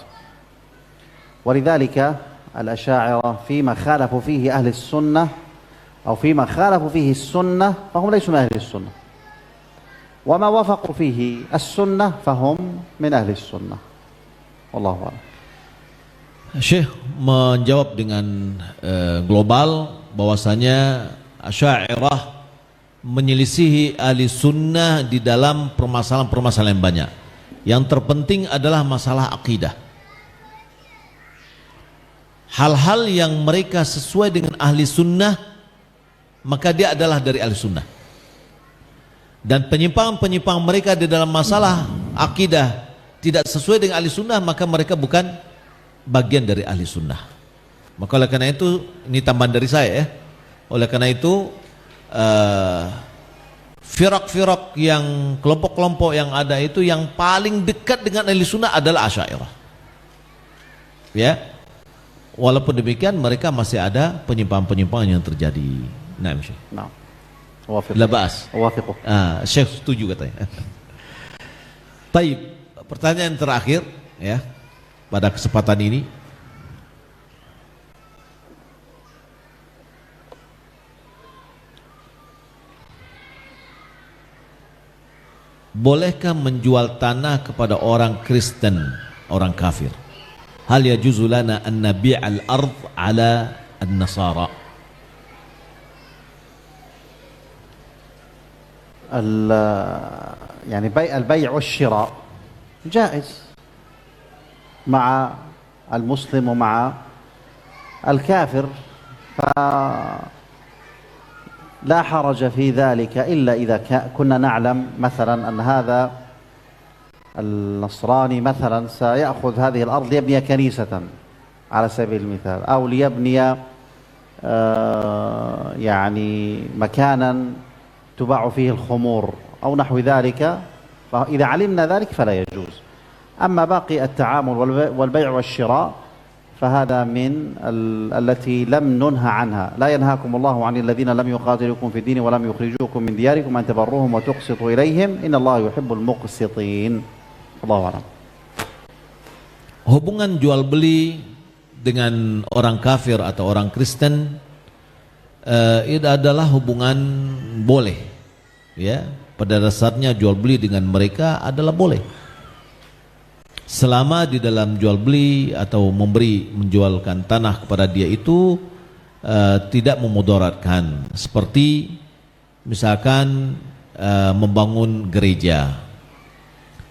ولذلك الأشاعرة فيما خالفوا فيه أهل السنة أو فيما خالفوا فيه السنة فهم ليسوا من أهل السنة، وما وافقوا فيه السنة فهم من أهل السنة. والله أعلم. Syekh menjawab dengan global bahwasanya Asy'ariyah menyelisihi ahli sunnah di dalam permasalahan-permasalahan yang banyak. Yang terpenting adalah masalah akidah. Hal-hal yang mereka sesuai dengan ahli sunnah, maka dia adalah dari ahli sunnah. Dan penyimpangan-penyimpangan mereka di dalam masalah akidah tidak sesuai dengan ahli sunnah, maka mereka bukan bagian dari ahli sunnah. Maka oleh karena itu, ini tambahan dari saya ya, oleh karena itu firak-firak yang kelompok-kelompok yang ada itu, yang paling dekat dengan ahli sunnah adalah Asy'ariyah ya. Walaupun demikian mereka masih ada penyimpangan-penyimpangan yang terjadi. Nah, Syekh. Nah, wafiq. La ba'as. Wafiq. Syekh setuju katanya. Taib, pertanyaan terakhir ya pada kesempatan ini. Bolehkah menjual tanah kepada orang Kristen, orang kafir? Hal yajuzu lana an nabi'al ard ala an-nasara? يعني البيع والشراء جائز مع المسلم ومع الكافر، فلا حرج في ذلك إلا إذا كنا نعلم مثلا أن هذا النصراني مثلا سيأخذ هذه الأرض ليبني كنيسة على سبيل المثال، أو ليبني يعني مكانا تباع فيه الخمور أو نحو ذلك، فإذا علمنا ذلك فلا يجوز. أما باقي التعامل والبيع والشراء فهذا من التي لم ننهى عنها. لا ينهاكم الله عن الذين لم يقاتلوكم في الدين ولم يخرجوكم من دياركم أن تبروهم وتقسطوا إليهم إن الله يحب المقسطين. الله أعلم. Hubungan jual beli dengan orang kafir atau orang Kristen itu adalah hubungan boleh ya. Pada dasarnya jual beli dengan mereka adalah boleh. selama di dalam jual beli atau menjualkan tanah kepada dia itu tidak memudaratkan, seperti misalkan membangun gereja,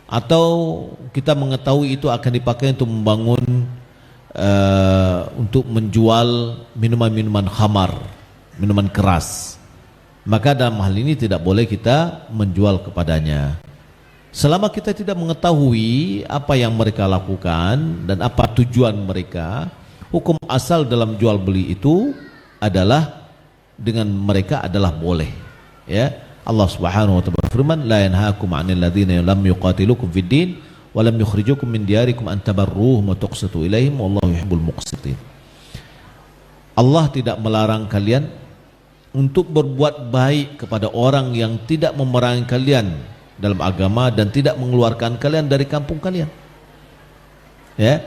atau kita mengetahui itu akan dipakai untuk membangun untuk menjual minuman-minuman khamar, minuman keras, maka dalam hal ini tidak boleh kita menjual kepadanya. Selama kita tidak mengetahui apa yang mereka lakukan dan apa tujuan mereka, hukum asal dalam jual beli itu adalah dengan mereka adalah boleh. Ya, Allah Subhanahu wa taala berfirman, la yanhaakum 'anil ladzina lam yuqatilukum fid din wa lam yukhrijukum min diyarikum an tabarruhum wa tuqsitu ilaihim wallahu yuhibbul muqsitin. Allah tidak melarang kalian untuk berbuat baik kepada orang yang tidak memerangi kalian dalam agama dan tidak mengeluarkan kalian dari kampung kalian. Ya,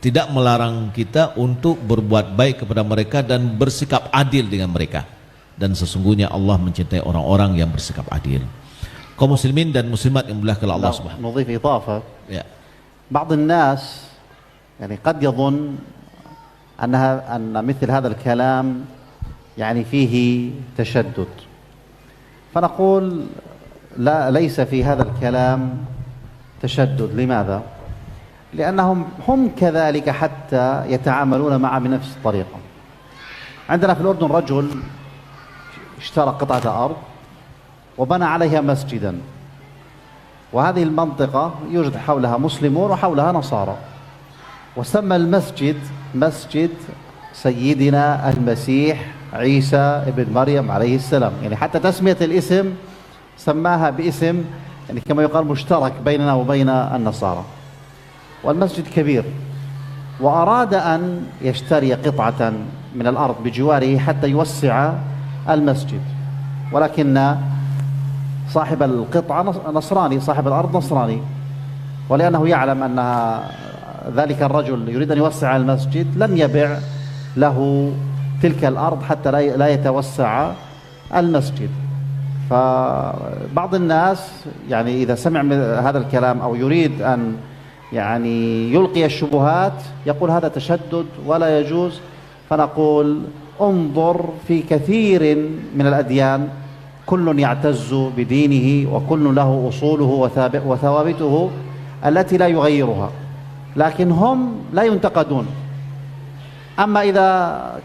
tidak melarang kita untuk berbuat baik kepada mereka dan bersikap adil dengan mereka. Dan sesungguhnya Allah mencintai orang-orang yang bersikap adil. Kaum muslimin dan muslimat yang dimuliakan Allah Subhanahu. نضيف إضافة. Ya. بعض الناس يعني قد يظن أن مثل هذا الكلام يعني فيه تشدد، فنقول لا، ليس في هذا الكلام تشدد. لماذا؟ لأنهم هم كذلك حتى يتعاملون معه بنفس الطريقة. عندنا في الأردن رجل اشترى قطعة أرض وبنى عليها مسجدا، وهذه المنطقة يوجد حولها مسلمون وحولها نصارى، وسمى المسجد مسجد سيدنا المسيح عيسى ابن مريم عليه السلام. يعني حتى تسمية الاسم سماها باسم يعني كما يقال مشترك بيننا وبين النصارى. والمسجد كبير، وأراد أن يشتري قطعة من الأرض بجواره حتى يوسع المسجد، ولكن صاحب القطعة نصراني، صاحب الأرض نصراني، ولأنه يعلم أن ذلك الرجل يريد أن يوسع المسجد لم يبع له تلك الأرض حتى لا يتوسع المسجد. فبعض الناس يعني إذا سمع هذا الكلام أو يريد أن يعني يلقي الشبهات يقول هذا تشدد ولا يجوز. فنقول انظر في كثير من الأديان كل يعتز بدينه وكل له أصوله وثوابته التي لا يغيرها، لكن هم لا ينتقدون. أما إذا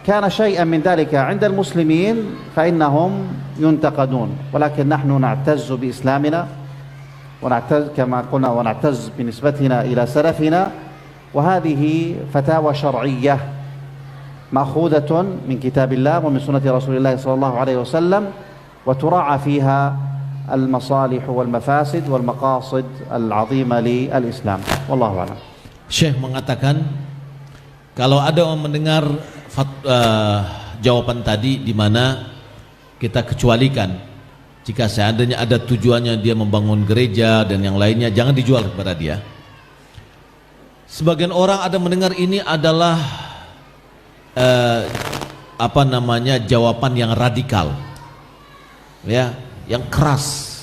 كان شيئا من ذلك عند المسلمين فإنهم ينتقدون، ولكن نحن نعتز بإسلامنا ونعتز كما قلنا ونعتز بنسبتنا إلى سلفنا، وهذه فتاوى شرعية مأخوذة من كتاب الله ومن سنة رسول الله صلى الله عليه وسلم، وتراعى فيها المصالح والمفاسد والمقاصد العظيمة للإسلام. والله أعلم. Syekh mengatakan kalau ada orang mendengar jawaban tadi di mana kita kecualikan jika seandainya ada tujuannya dia membangun gereja dan yang lainnya, jangan dijual kepada dia. Sebagian orang ada mendengar ini adalah jawaban yang radikal, ya, yang keras.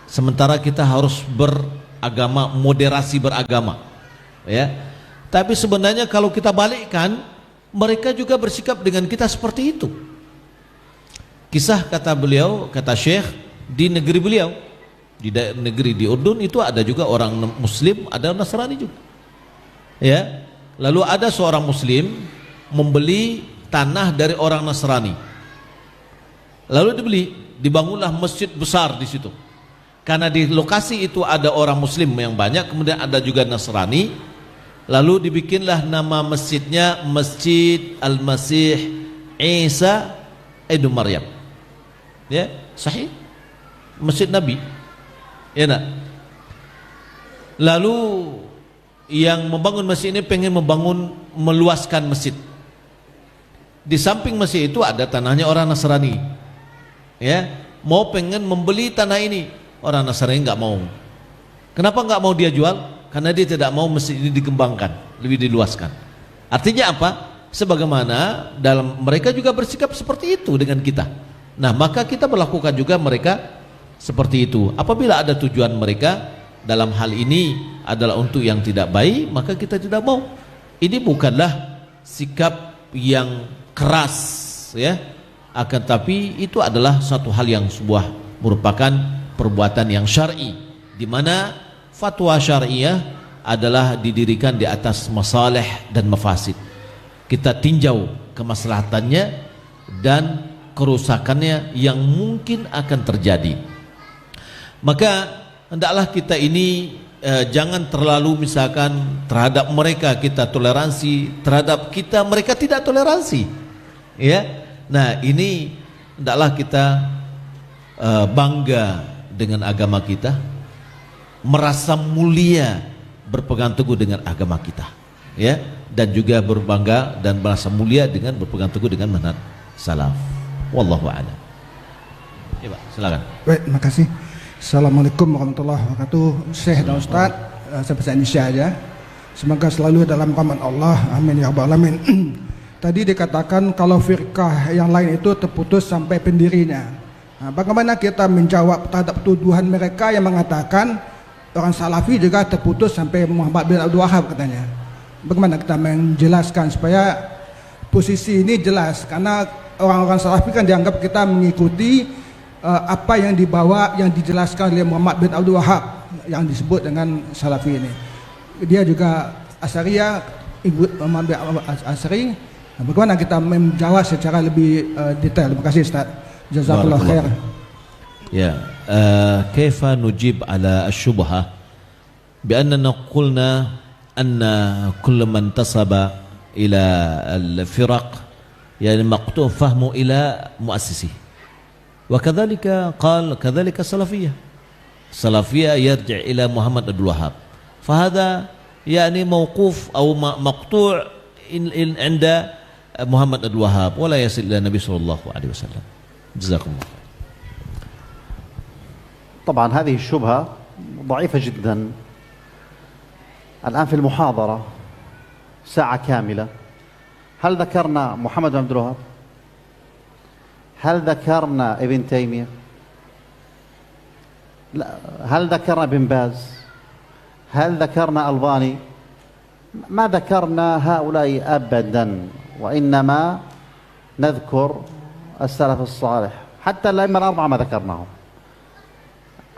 Sementara kita harus beragama, moderasi beragama, ya. Tapi sebenarnya kalau kita balikkan, mereka juga bersikap dengan kita seperti itu. Kisah kata beliau, kata Syekh, di negeri beliau, di negeri di Urdun itu ada juga orang Muslim, ada Nasrani juga, ya. Lalu ada seorang Muslim membeli tanah dari orang Nasrani, lalu dibangunlah masjid besar di situ. Karena di lokasi itu ada orang Muslim yang banyak, kemudian ada juga Nasrani, lalu dibikinlah nama masjidnya Masjid Al-Masih Isa ibn Maryam, ya, sahih, masjid Nabi, ya nak. Lalu yang membangun masjid ini pengen meluaskan masjid. Di samping masjid itu ada tanahnya orang Nasrani, ya, mau pengen membeli tanah ini, orang Nasrani nggak mau. Kenapa nggak mau dia jual? Karena dia tidak mau masjid ini dikembangkan, lebih diluaskan. Artinya apa? Sebagaimana dalam mereka juga bersikap seperti itu dengan kita. Nah, maka kita melakukan juga mereka seperti itu. Apabila ada tujuan mereka dalam hal ini adalah untuk yang tidak baik, maka kita tidak mau. Ini bukanlah sikap yang keras, ya, akan tapi itu adalah satu hal yang merupakan perbuatan yang syar'i, di mana fatwa syariah adalah didirikan di atas masalih dan mafasid. Kita tinjau kemaslahatannya dan kerusakannya yang mungkin akan terjadi. Maka hendaklah kita ini jangan terlalu misalkan terhadap mereka kita toleransi, terhadap kita mereka tidak toleransi, ya. Nah, ini hendaklah kita bangga dengan agama kita, merasa mulia berpegang teguh dengan agama kita, ya, dan juga berbangga dan merasa mulia dengan berpegang teguh dengan manhaj salaf. Wallahu a'lam. Ya, Pak, silakan. Baik, terima kasih. Assalamualaikum warahmatullahi wabarakatuh. Syekh dan Ustaz, saya bahasa Indonesia aja. Semoga selalu dalam rahmat Allah. Amin ya rabbal alamin. Tadi dikatakan kalau firqah yang lain itu terputus sampai pendirinya. Nah, bagaimana kita menjawab terhadap tuduhan mereka yang mengatakan orang Salafi juga terputus sampai Muhammad bin Abdul Wahab katanya. Bagaimana kita menjelaskan supaya posisi ini jelas, karena orang-orang Salafi kan dianggap kita mengikuti apa yang dibawa, yang dijelaskan oleh Muhammad bin Abdul Wahab yang disebut dengan Salafi ini. Dia juga Asy'ariyah, ikut Muhammad bin Asy'ari. Nah, bagaimana kita menjawab secara lebih detail? Terima kasih Ustaz. Jazakallahu khair. Ya, kaifa nujib ala asy-syubhah bi annana qulna anna kull man tasaba ila al-firaq yani maqtu' fahmu ila muassisihi. وكذلك قال كذلك السلفية يرجع إلى محمد عبد الوهاب، فهذا يعني موقوف أو مقطوع عند محمد عبد الوهاب ولا يصل إلى النبي صلى الله عليه وسلم. جزاكم الله. طبعا هذه الشبهة ضعيفة جدا. الآن في المحاضرة ساعة كاملة هل ذكرنا محمد بن عبد الوهاب؟ هل ذكرنا ابن تيمية؟ لا. هل ذكرنا ابن باز؟ هل ذكرنا ألباني؟ ما ذكرنا هؤلاء أبدا، وإنما نذكر السلف الصالح. حتى الأئمة الأربعة ما ذكرناهم.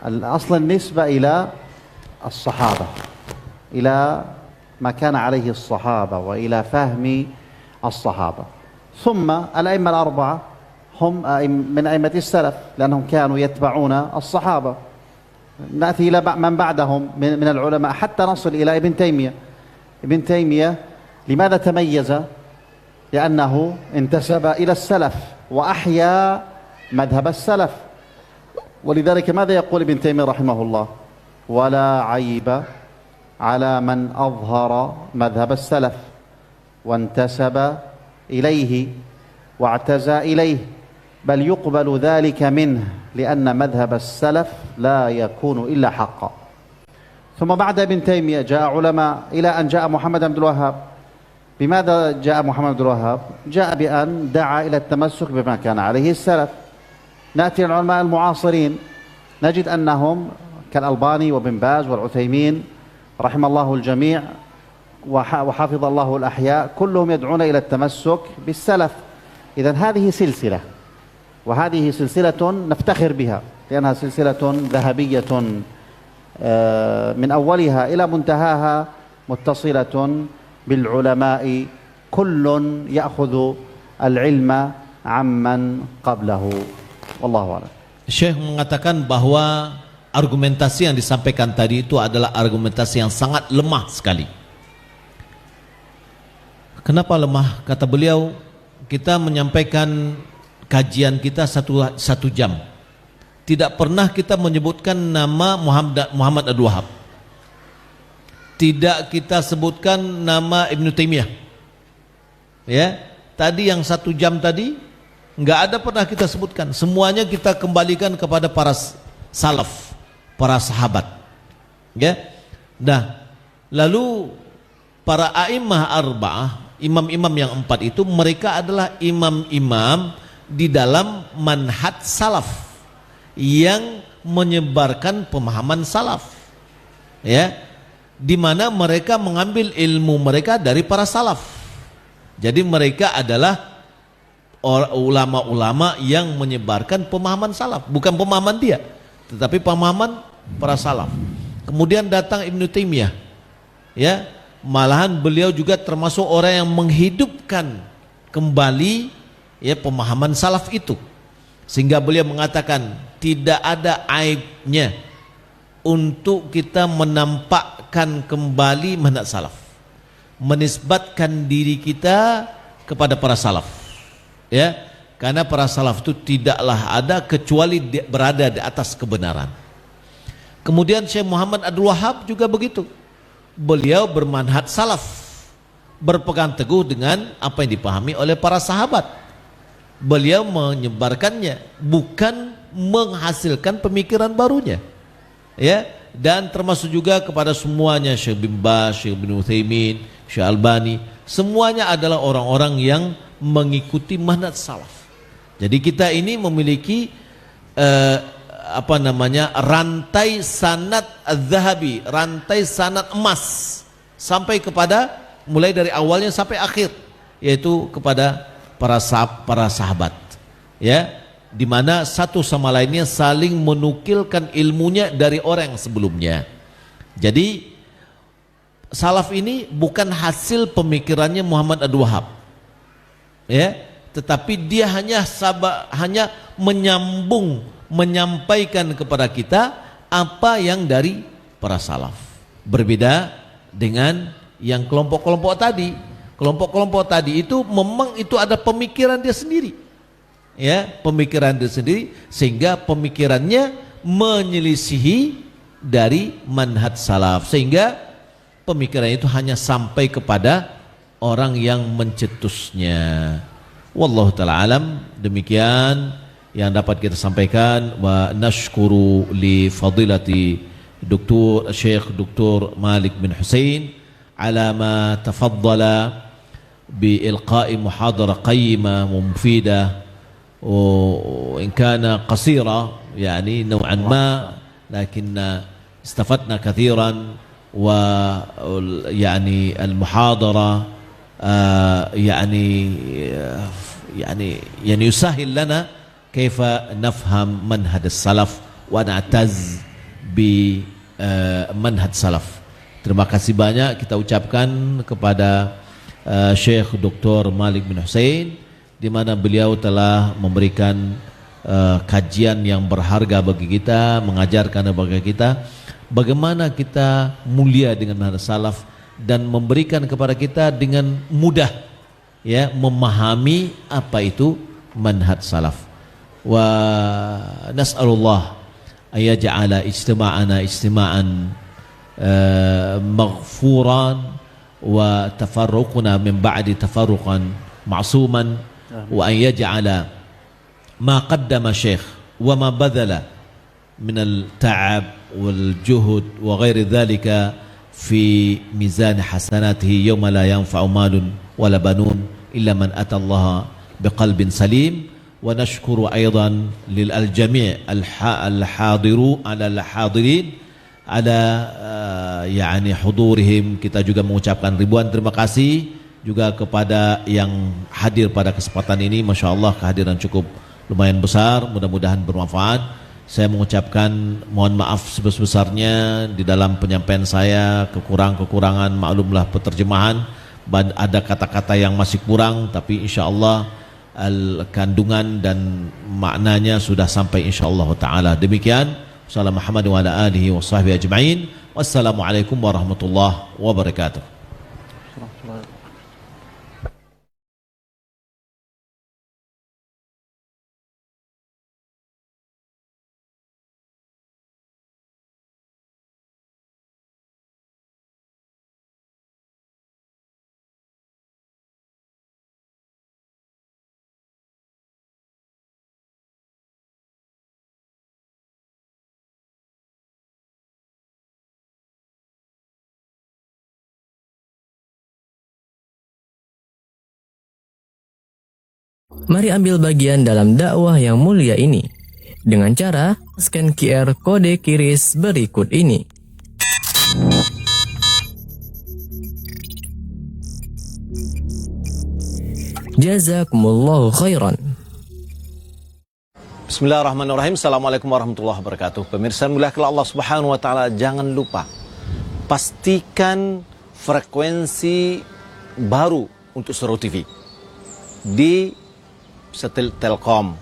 الأصل النسبة إلى الصحابة، إلى ما كان عليه الصحابة وإلى فهم الصحابة. ثم الأئمة الأربعة هم من أئمة السلف لأنهم كانوا يتبعون الصحابة. نأتي إلى من بعدهم من العلماء حتى نصل إلى ابن تيمية. ابن تيمية لماذا تميز؟ لأنه انتسب إلى السلف وأحيا مذهب السلف. ولذلك ماذا يقول ابن تيمية رحمه الله؟ ولا عيب على من أظهر مذهب السلف وانتسب إليه واعتزى إليه، بل يقبل ذلك منه لأن مذهب السلف لا يكون إلا حقا. ثم بعد ابن تيمية جاء علماء إلى أن جاء محمد بن عبد الوهاب. بماذا جاء محمد بن عبد الوهاب؟ جاء بأن دعا إلى التمسك بما كان عليه السلف. نأتي العلماء المعاصرين نجد أنهم كالألباني وابن باز والعثيمين رحم الله الجميع وحفظ الله الأحياء، كلهم يدعون إلى التمسك بالسلف. إذن هذه سلسلة، وهذه سلسلة نفتخر بها لأنها سلسلة ذهبية من أولها إلى منتهاها متصلة بالعلماء، كل يأخذ العلم عمن قبله. والله أعلم. Syekh mengatakan bahwa argumentasi yang disampaikan tadi itu adalah argumentasi yang sangat lemah sekali. Kenapa lemah? Kata beliau, kita menyampaikan kajian kita satu jam, tidak pernah kita menyebutkan nama Muhammad Abdul Wahab, tidak kita sebutkan nama Ibnu Taimiyah. Ya, tadi yang 1 jam tadi nggak ada pernah kita sebutkan. Semuanya kita kembalikan kepada para salaf, para sahabat. Ya, nah lalu para a'immah arba'ah, imam-imam yang 4 itu, mereka adalah imam-imam di dalam manhaj salaf yang menyebarkan pemahaman salaf. ya, di mana mereka mengambil ilmu mereka dari para salaf. Jadi mereka adalah ulama-ulama yang menyebarkan pemahaman salaf, bukan pemahaman dia, tetapi pemahaman para salaf. Kemudian datang Ibnu Taimiyah, ya, malahan beliau juga termasuk orang yang menghidupkan kembali, ya, pemahaman salaf itu, sehingga beliau mengatakan tidak ada aibnya untuk kita menampakkan kembali manhaj salaf, menisbatkan diri kita kepada para salaf, ya, karena para salaf itu tidaklah ada kecuali berada di atas kebenaran. Kemudian Syekh Muhammad Abdul Wahab juga begitu, beliau bermanhaj salaf, berpegang teguh dengan apa yang dipahami oleh para sahabat. Beliau menyebarkannya, bukan menghasilkan pemikiran barunya, ya. Dan termasuk juga kepada semuanya, Syekh bin Baz, Syekh bin Utsaimin, Syekh Albani, semuanya adalah orang-orang yang mengikuti manhaj salaf. Jadi kita ini memiliki rantai sanad az-zahabi, rantai sanad emas, sampai kepada mulai dari awalnya sampai akhir, yaitu kepada para sahabat, ya, di mana satu sama lainnya saling menukilkan ilmunya dari orang yang sebelumnya. Jadi salaf ini bukan hasil pemikirannya Muhammad Abdul Wahab, ya, tetapi dia hanya menyampaikan kepada kita apa yang dari para salaf. Berbeda dengan yang kelompok-kelompok tadi. Kelompok-kelompok tadi itu memang itu ada pemikiran dia sendiri, ya, pemikiran dia sendiri, sehingga pemikirannya menyelisihi dari manhaj salaf, sehingga pemikiran itu hanya sampai kepada orang yang mencetusnya. Wallahu ta'ala alam. Demikian yang dapat kita sampaikan. Wa nashkuru li fadilati Syekh Dr. Malik bin Husain ala ma tafaddala بإلقاء محاضرة قيمة ومفيدة وإن كان قصيرة يعني نوعا ما، لكن استفدنا كثيرا. ويعني المحاضرة يعني يسهل لنا كيف نفهم منهج السلف ونعتز بمنهج السلف. Terima kasih banyak kita ucapkan kepada Syekh Dr. Malik bin Husain, di mana beliau telah memberikan kajian yang berharga bagi kita, mengajarkan bagi kita bagaimana kita mulia dengan manhaj salaf, dan memberikan kepada kita dengan mudah, ya, memahami apa itu manhaj salaf. Wa nas'alullah ayaj'ala ijtima'ana ijtima'an maghfuran wa tafarruquna min ba'di tafarruqan ma'suman, wa an yaj'ala ma qaddama syekh wa ma badala min al-ta'ab wal juhud wa ghairi dhalika fi mizan hasanatihi yawma la yanfa'u malun wala banun illa man ata Allah biqalbin salim. Wa nashkuru aidan lil al-jami' al-hadirin ada yani hudurihim. Kita juga mengucapkan ribuan terima kasih juga kepada yang hadir pada kesempatan ini. Masya Allah, kehadiran cukup lumayan besar, mudah-mudahan bermanfaat. Saya mengucapkan mohon maaf sebesar-besarnya di dalam penyampaian saya, kekurangan maklumlah penerjemahan, ada kata-kata yang masih kurang, tapi insya Allah kandungan dan maknanya sudah sampai insya Allah ta'ala. Demikian. Wassalamualaikum warahmatullahi wabarakatuh. Wa ala alihi wa sahbihi ajma'in. Wassalamualaikum warahmatullahi wabarakatuh. Mari ambil bagian dalam dakwah yang mulia ini dengan cara scan QR kode QRIS berikut ini. Jazakumullahu khairan. Bismillahirrahmanirrahim. Assalamualaikum warahmatullahi wabarakatuh. Pemirsa muliakan Allah Subhanahu wa taala, jangan lupa pastikan frekuensi baru untuk Surau TV di satelit Telkom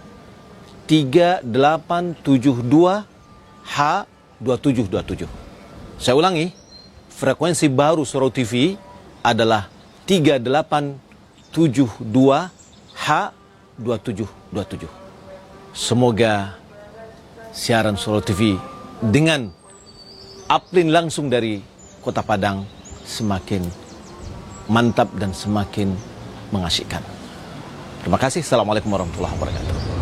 3872H2727. Saya ulangi, frekuensi baru Surau TV adalah 3872H2727. Semoga siaran Surau TV dengan uplink langsung dari Kota Padang semakin mantap dan semakin mengasyikkan. Terima kasih. Assalamualaikum warahmatullahi wabarakatuh.